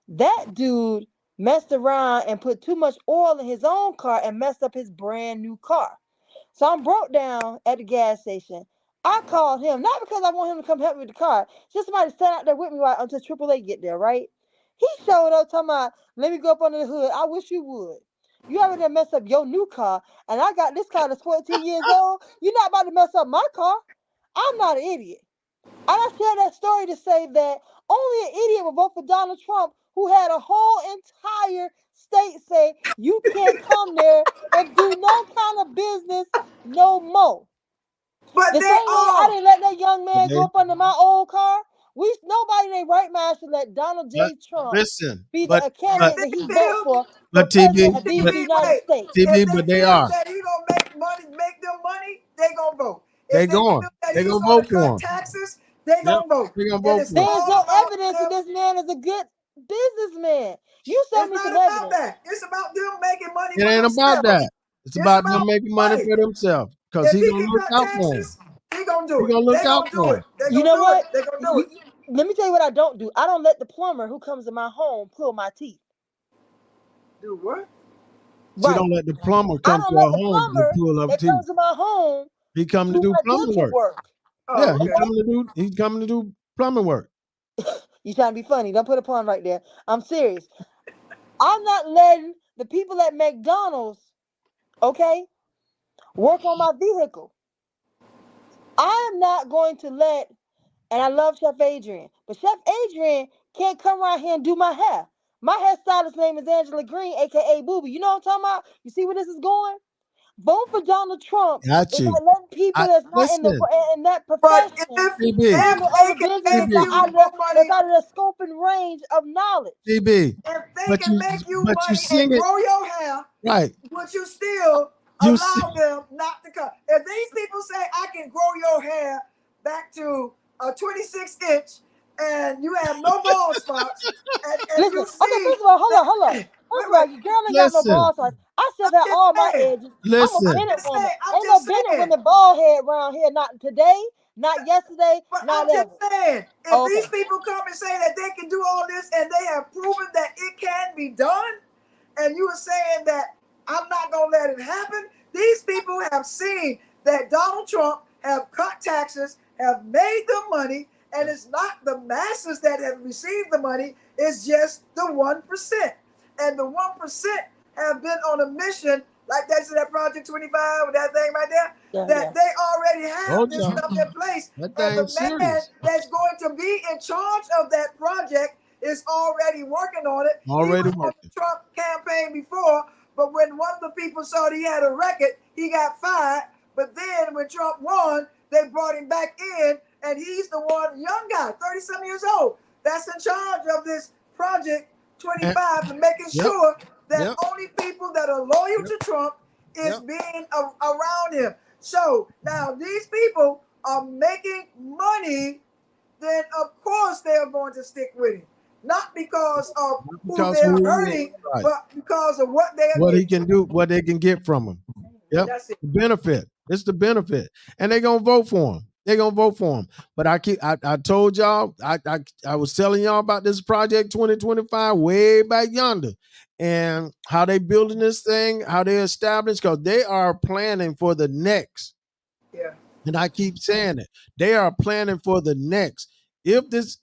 That dude messed around and put too much oil in his own car and messed up his brand new car. So I'm broke down at the gas station. I called him, not because I want him to come help me with the car, just somebody to stand out there with me until AAA get there, right? He showed up talking about, let me go up under the hood. I wish you would. You already messed up your new car, and I got this car that's 14 years old. You're not about to mess up my car. I'm not an idiot. And I share that story to say that only an idiot would vote for Donald Trump, who had a whole entire state say you can't come there and do no kind of business no more.
But
The
they
same way I
are.
didn't let that young man go up under my old car. Nobody in their right mind should let Donald J. Trump
listen,
be
but
the
If
candidate
they
that he vote
feel,
for
TB,
president of these
but
United
wait,
States.
if
TB,
they
but they
feel
are.
that he gonna make them money, they gonna vote.
They
If they
going.
feel that
They
he's
gonna
gonna
vote for
cut
him.
taxes, they
Yep,
gonna vote.
they gonna
And
vote
it's
for him.
There's
all
no
about
evidence that
them.
this man is a good businessman. You show
It's
me
not
some
about
evidence.
that. It's about them making money
It
for
ain't about
themselves.
that. It's
It's
about them
about
making money
money.
for themselves because
If
he
he
gonna
can
look
cut
out for them.
taxes, he gonna do
He
it.
gonna look
They
out
gonna
for
do
them.
it. They
You
gonna
know
do
what?
it. They gonna do it.
Let me tell you what I don't do. I don't let the plumber who comes to my home pull my teeth.
Do what?
She
Right.
don't let the plumber
I
come
don't
to
let
her
the
home to
plumber
pull up
that
teeth.
comes to my home
He come to
do
do
my
plumbing
dental
work.
work.
Yeah,
Oh,
he
okay.
coming to do plumbing work.
You trying to be funny. Don't put a pun right there. I'm serious. I'm not letting the people at McDonald's, okay, work on my vehicle. I'm not going to let, and I love Chef Adrian, but Chef Adrian can't come around here and do my hair. My hairstylist name is Angela Green, aka Booby. You know what I'm talking about? You see where this is going? Vote for Donald Trump
Got
is
you.
like letting people
I
that's not
in
in that
But
profession
TB,
doing
if
the
they
other
can
business
make
TB,
you more
that's
money,
out of the scope and range of knowledge.
TB.
if they
But
can
you
make you
but you
money and
sing it
grow your hair,
right.
would you still
You
allow them not to cut? If these people say I can grow your hair back to a 26 inch and you have no bald spots, and
Listen,
you
okay,
see
first of all, hold
that,
up, hold up.
wait,
First of all,
wait,
your girl ain't got no
listen,
ball spots. I still
I'm
got
just
all my
saying,
edges. I'm a
listen.
Bennett woman.
I'm
Ain't no
just
Bennett
saying,
woman bald head around here. Not today, not yesterday,
but
not
I'm just
ever.
saying, if
Oh,
these
okay.
people come and say that they can do all this and they have proven that it can be done, and you are saying that I'm not going to let it happen, these people have seen that Donald Trump have cut taxes, have made the money, and it's not the masses that have received the money, it's just the 1%. And the 1% have been on a mission, like that's in that Project 25 with that thing right there,
Yeah,
that
yeah.
they already have
Told
this
y'all.
stuff in place.
That
And
thing
the man
serious.
that's going to be in charge of that project is already working on it. He
Already
was on the
working.
Trump campaign before, but when one of the people saw that he had a record, he got fired. But then when Trump won, they brought him back in, and he's the one, young guy, 30-some years old, that's in charge of this Project
And,
25 and making
yep,
sure that
yep,
only people that are loyal
yep,
to Trump is
yep.
being around him. So now these people are making money, then of course they are going to stick with him. Not because of
Not
who
because
they're
who he is,
hurting,
right.
but because of what they are
What he
getting.
can do, what they can get from him. Yep.
That's it.
The benefit. It's the benefit. And they're gonna vote for him. They're gonna vote for him. But I told y'all, I was telling y'all about this project 2025 way back yonder. And how they building this thing, how they established, because they are planning for the next.
Yeah.
And I keep saying it. They are planning for the next. If this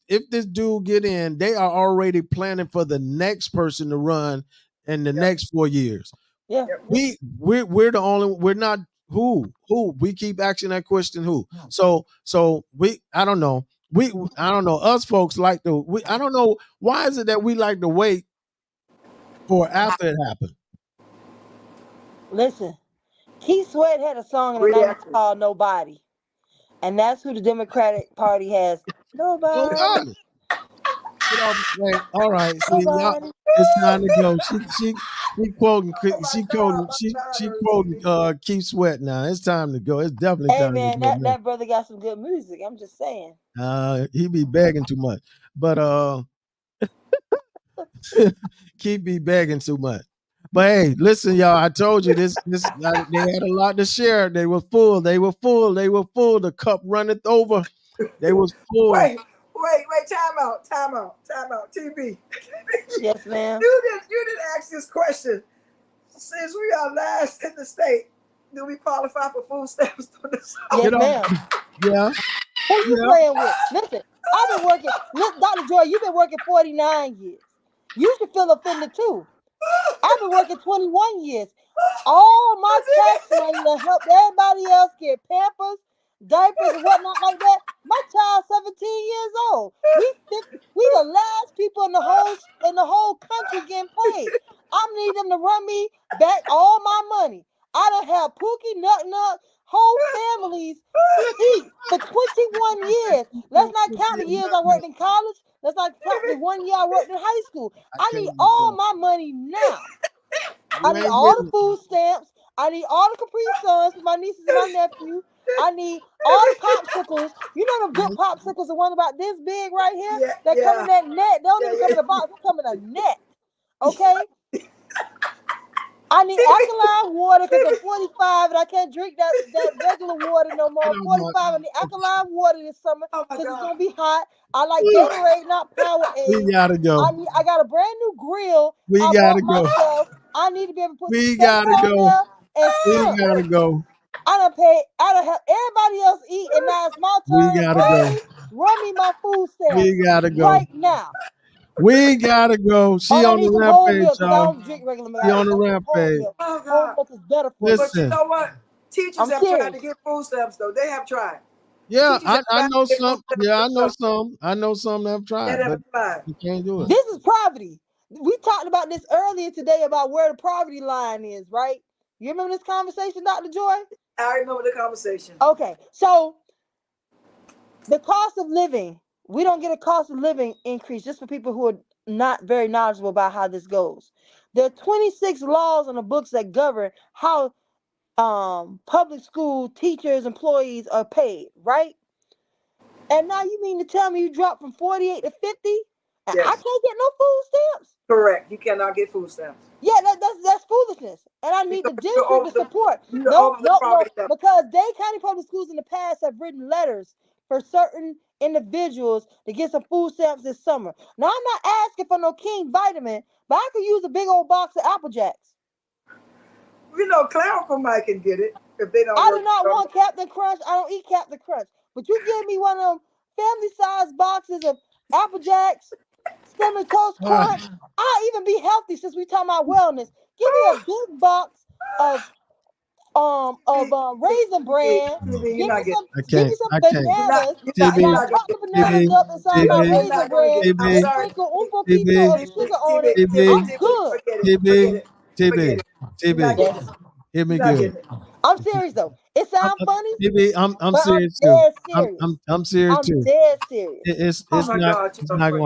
dude get in, they are already planning for the next person to run in the
Yep.
next 4 years.
Yeah.
Yep.
We're the only, we're not who we keep asking that question who. So we I don't know. I don't know. Us folks like to I don't know why is it that we like to wait for after it happened.
Listen, Keith Sweat had a song in the 90s
Reactive.
called Nobody. And that's who the Democratic Party has. Nobody.
Get off. Wait, all right. See, y'all,
Nobody.
it's time to go. She quoting.
Oh my God,
She
hurts,
quoting.
TV.
Keep Sweat now. It's time to go. It's definitely
Hey
time to
man,
go, man.
that brother got some good music. I'm just saying.
He be begging too much, but keep be begging too much. But hey, listen, y'all. I told you this. They had a lot to share. They were full. They were full. They were full. The cup runneth over. They was full.
Wait, time out. TV.
Yes, ma'am.
You didn't ask this question. Since we are last in the state, do we qualify for food stamps?
Yes, ma'am.
Yeah.
Who you playing with? Listen, I've been working. Look, Dr. Joy, you've been working 49 years. You should feel offended too. I've been working 21 years. All my tax money to help everybody else get Pampers, diapers, and whatnot like that. My child's 17 years old. We the last people in the whole country getting paid. I need them to run me back all my money. I done have Pookie, Nut, whole families eat for 21 years. Let's not count the years I worked in college. Let's not count the 1 year I worked in high school. I need all my money now. I need all the food stamps. I need all the Capri Suns for my nieces and my nephew. I need all the popsicles. You know them good popsicles, the one about this big right here? They come in that net. They don't even come in a box. They come in a net. Okay? I need alkaline water because I'm 45 and I can't drink that regular water no more. I'm 45. I need alkaline water this summer because it's going to be hot. I like Gatorade, not Powerade.
We gotta go.
I got a brand new grill.
We gotta go.
Myself. I need to be able to put
We
steaks
gotta
on
go.
there and
We gotta go.
I done help everybody else eat, and now it's my turn.
We gotta go.
Run me my food stamps.
We gotta go
right now.
We gotta go. She on the rampage, y'all.
I don't drink regular milk.
She on the rampage.
Whole
milk is better for
Listen.
But you know what? Teachers have tried to get food stamps, though. They have tried.
Yeah, I know some. Yeah, I know some. I know some that have tried, but you can't do it.
This is poverty. We talked about this earlier today about where the poverty line is, right? You remember this conversation, Dr. Joy?
I remember the conversation.
Okay, so the cost of living, we don't get a cost of living increase just for people who are not very knowledgeable about how this goes. There are 26 laws on the books that govern how public school teachers, employees are paid, right? And now you mean to tell me you dropped from 48 to 50? And I can't get no food stamps?
Correct. You cannot get food stamps.
Yeah, that's foolishness. And I need the district to support. No, because Dade County Public Schools in the past have written letters for certain individuals to get some food stamps this summer. Now, I'm not asking for no King vitamin, but I could use a big old box of Apple Jacks.
You know, Clerical might can get it if they don't.
I do not want Captain Crunch. I don't eat Captain Crunch. But you give me one of them family-sized boxes of Apple Jacks, Cinnamon Toast Crunch. I'll even be healthy since we talking about wellness. Give me a big box of Raisin Bran. Give me some bananas. And I'll chop the bananas up inside my Raisin Bran and sprinkle un poquito of sugar on it. I'm good.
TB. Hear me good.
I'm serious though. It sounds funny.
I'm serious too. I'm serious too.
I'm dead serious.
It's not gonna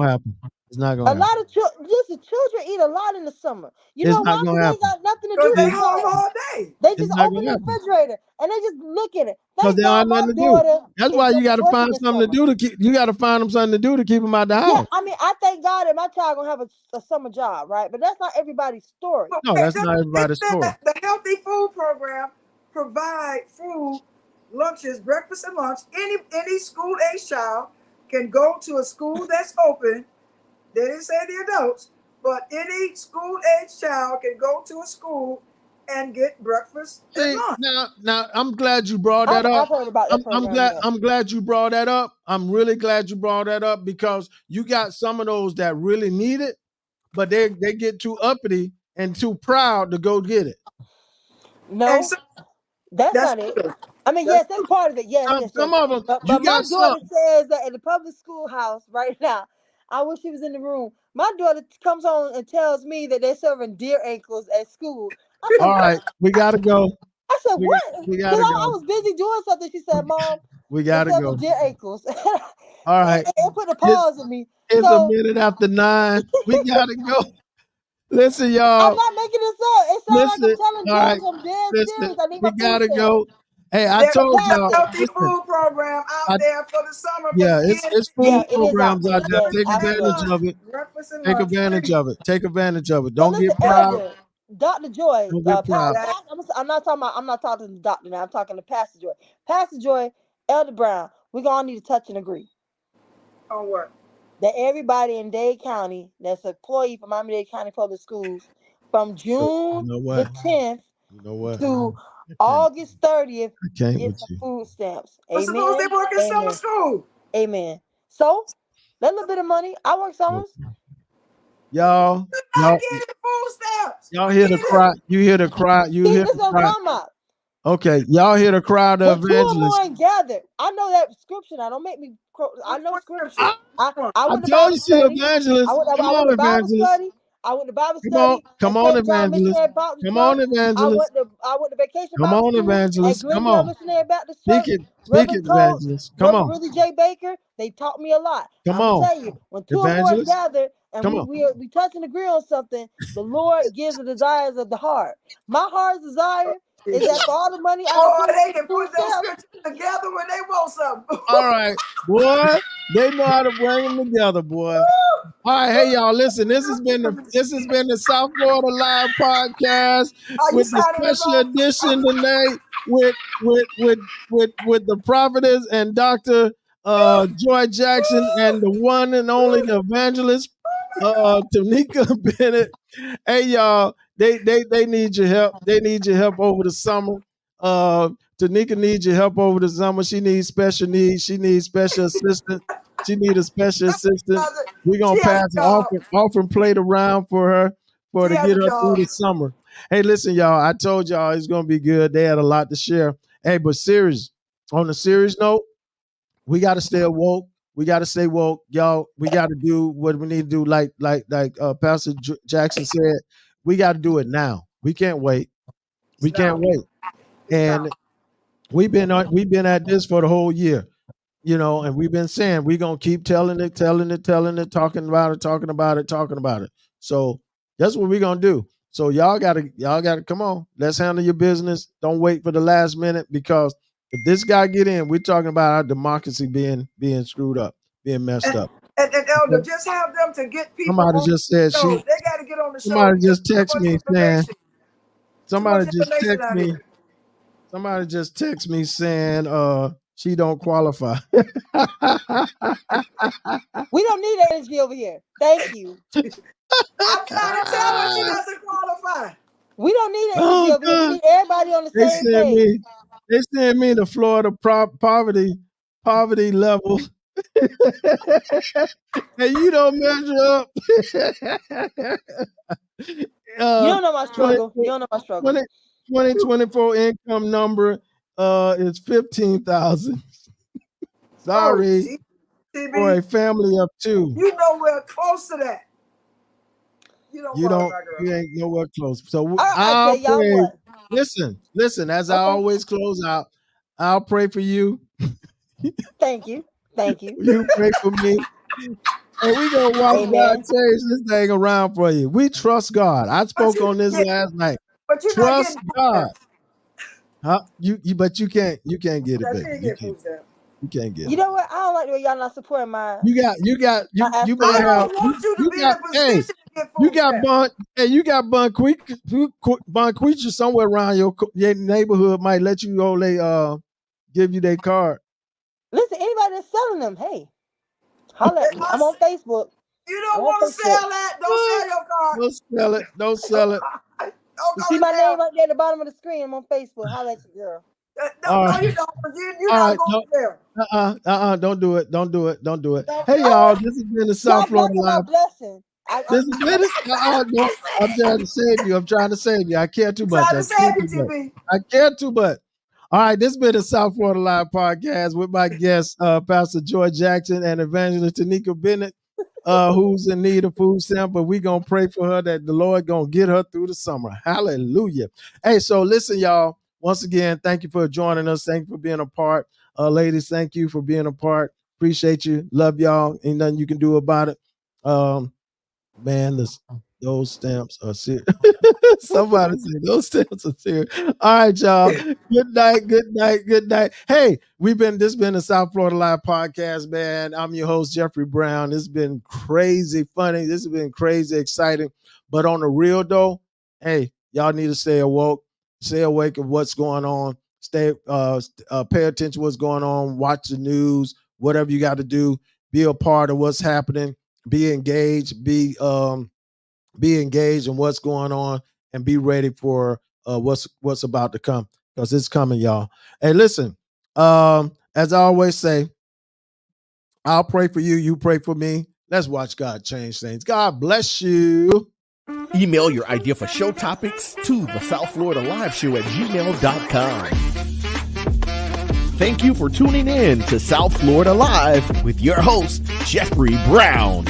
happen. It's not gonna happen.
A lot of children eat a lot in the summer. You know why? Because they got nothing to do.
They home all day.
They just open the refrigerator and they just look at it.
Because they don't have nothing to do. That's why you got to find something to do to keep. You got to find them something to do to keep them out the house.
Yeah, I mean, I thank God that my child gonna have a summer job, right? But that's not everybody's story.
No, that's not everybody's story.
The Healthy Food Program provide food, lunches, breakfast and lunch. Any school age child can go to a school that's open. They didn't say the adults, but any school age child can go to a school and get breakfast and lunch.
Now I'm glad you brought that up.
I've heard about that
I'm glad you brought that up. I'm really glad you brought that up because you got some of those that really need it, but they get too uppity and too proud to go get it.
No, that's not it. I mean, yes, that's part of it. Yes,
some of them.
But my daughter says that in the public schoolhouse right now. I wish she was in the room. My daughter comes home and tells me that they're serving deer ankles at school. I said,
all right, we gotta go.
I said, what?
We gotta go.
I was busy doing something. She said, Mom,
We gotta go.
Dear ankles.
All right.
It put a pause in me.
It's
So,
a minute after 9. We gotta go. Listen, y'all.
I'm not making this up. It sounds like I'm telling
all right.
jokes. I'm dead
Listen,
serious. I need
we
my food
gotta
stamps.
go. Hey, I
There's
told
a
y'all.
healthy
Listen,
food program out there for the summer.
yeah,
For
it's food
Yeah, it is out
programs
there.
out there.
Yes,
Take advantage
absolutely.
of it.
breakfast and
Take
lunch
advantage
free.
of it. Take advantage of it.
But
Don't
listen,
get proud.
Elder, Dr. Joy,
Don't get proud.
I'm not talking to the doctor now. I'm talking to Pastor Joy. Pastor Joy, Elder Brown, we're gonna need to touch and agree
On what?
that everybody in Dade County that's an employee from Miami-Dade County Public Schools from June the 10th to August 30th get some food stamps.
But suppose they
Amen.
work in summer school.
Amen. So that little bit of money, I work summers.
Y'all,
You're not getting food stamps.
y'all hear the cry. You hear the cry. You hear
This
the
is what I'm
cry.
talking about.
Okay, y'all hear the crowd of
But two or more
evangelists.
ain't gathered. I know that scripture now. Don't make me. I know scripture. I went to
told
Bible
you she
study.
evangelist.
I went
Come
to
on,
Bible
evangelist.
study. I went to Bible
Come on,
study
come
at
on,
St. John
evangelist.
Missionary Baptist
Come
Church.
on, evangelist.
I went to Vacation
Come
Bible
on,
School at
evangelist. Come
Glendale
on.
Missionary Baptist
Speak
Church.
it. Speak it,
Reverend Coates,
evangelist. Come
Reverend
on.
Willie J. Baker. They taught me a lot.
Come
I'm gonna
on.
tell you, when two or more
Evangelist.
gathered and
Come on.
we touch and agree on something, the Lord gives the desires of the heart. My heart's desire is that for all the money I
Boy,
put
they can
food
put those
stamps.
scriptures together when they want something.
All right, boy. They know how to bring them together, boy. All right, hey y'all, listen. This has been the South Florida Live Podcast
Are you
with the
signing us
special
off?
edition tonight with the prophetess and Dr. Joy Jackson and the one and only evangelist Tanika Bennett. Hey y'all, they need your help. They need your help over the summer. Tanika needs your help over the summer. She needs special needs. She needs special assistance. She needs a special assistant. We're gonna
She has
pass
a
an
job.
offering plate around for her
She
to
has
get
a
her through
job.
the summer. Hey, listen, y'all. I told y'all it's gonna be good. They had a lot to share. Hey, but on a serious note, we gotta stay woke. We gotta stay woke, y'all. We gotta do what we need to do. Like Pastor Jackson said, we gotta do it now. We can't wait. We can't wait. And we've been at this for the whole year, and we've been saying we're gonna keep telling it, talking about it. So that's what we're gonna do. So y'all gotta come on. Let's handle your business. Don't wait for the last minute, because if this guy get in, we're talking about our democracy being screwed up, being messed up.
And Elder, just have them to get people
Somebody
on
just said
the show. They got to get on the show.
somebody
Because
just text me saying somebody just
information
text
out
me.
here.
Somebody just text me saying she don't qualify.
We don't need energy over here. Thank you.
I'm trying to tell her she doesn't qualify.
We don't need energy over here. We need everybody on the same page.
They send me the Florida poverty level. And you don't measure up.
You don't know my struggle. You don't know my struggle.
2024 income number is 15,000. Sorry, for a family of 2.
You nowhere close to that. You don't.
You ain't nowhere close. So
I'll tell y'all what.
Listen. As I always close out, I'll pray for you.
Thank you.
You pray for me. And we gonna watch God change this thing around for you. We trust God. I spoke on this last night.
But you
trust God. Huh? But you can't get it, baby. You can't get it.
You know what? I don't like the way y'all not supporting my.
You better have. You got Bonquisha somewhere around your neighborhood might let you go. Give you their card.
Listen, anybody that's selling them, hey, holla at me. I'm on Facebook.
You don't want to sell that. Don't sell your card.
Don't sell it.
You see my name right there at the bottom of the screen. I'm on Facebook. Holla at you, girl.
No, you don't. You're not going there.
Don't do it. Don't do it. Hey, y'all, this has been the South Florida Live. This has been I'm trying to save you. I care too much. I care too much. All right, this has been the South Florida Live Podcast with my guest, Pastor Joy Jackson and Evangelist Tanika Bennett, who's in need of food stamp, but we're going to pray for her that the Lord going to get her through the summer. Hallelujah. Hey, so listen, y'all. Once again, thank you for joining us. Thank you for being a part Ladies, thank you for being a part. Appreciate you. Love y'all. Ain't nothing you can do about it. Man, those stamps are serious. Somebody say those stamps are serious. All right, y'all. Good night. Good night. Good night. Hey, this has been the South Florida Live podcast, man. I'm your host, Jeffrey Brown. This has been crazy funny. This has been crazy exciting. But on the real though, hey, y'all need to stay awoke, stay awake of what's going on. Pay attention to what's going on. Watch the news. Whatever you got to do. Be a part of what's happening. Be engaged. Be engaged in what's going on, and be ready for what's about to come, because it's coming, y'all. Hey, listen. As I always say, I'll pray for you. You pray for me. Let's watch God change things. God bless you.
Email your idea for show topics to the South Florida Live Show at gmail.com. Thank you for tuning in to South Florida Live with your host, Jeffrey Brown.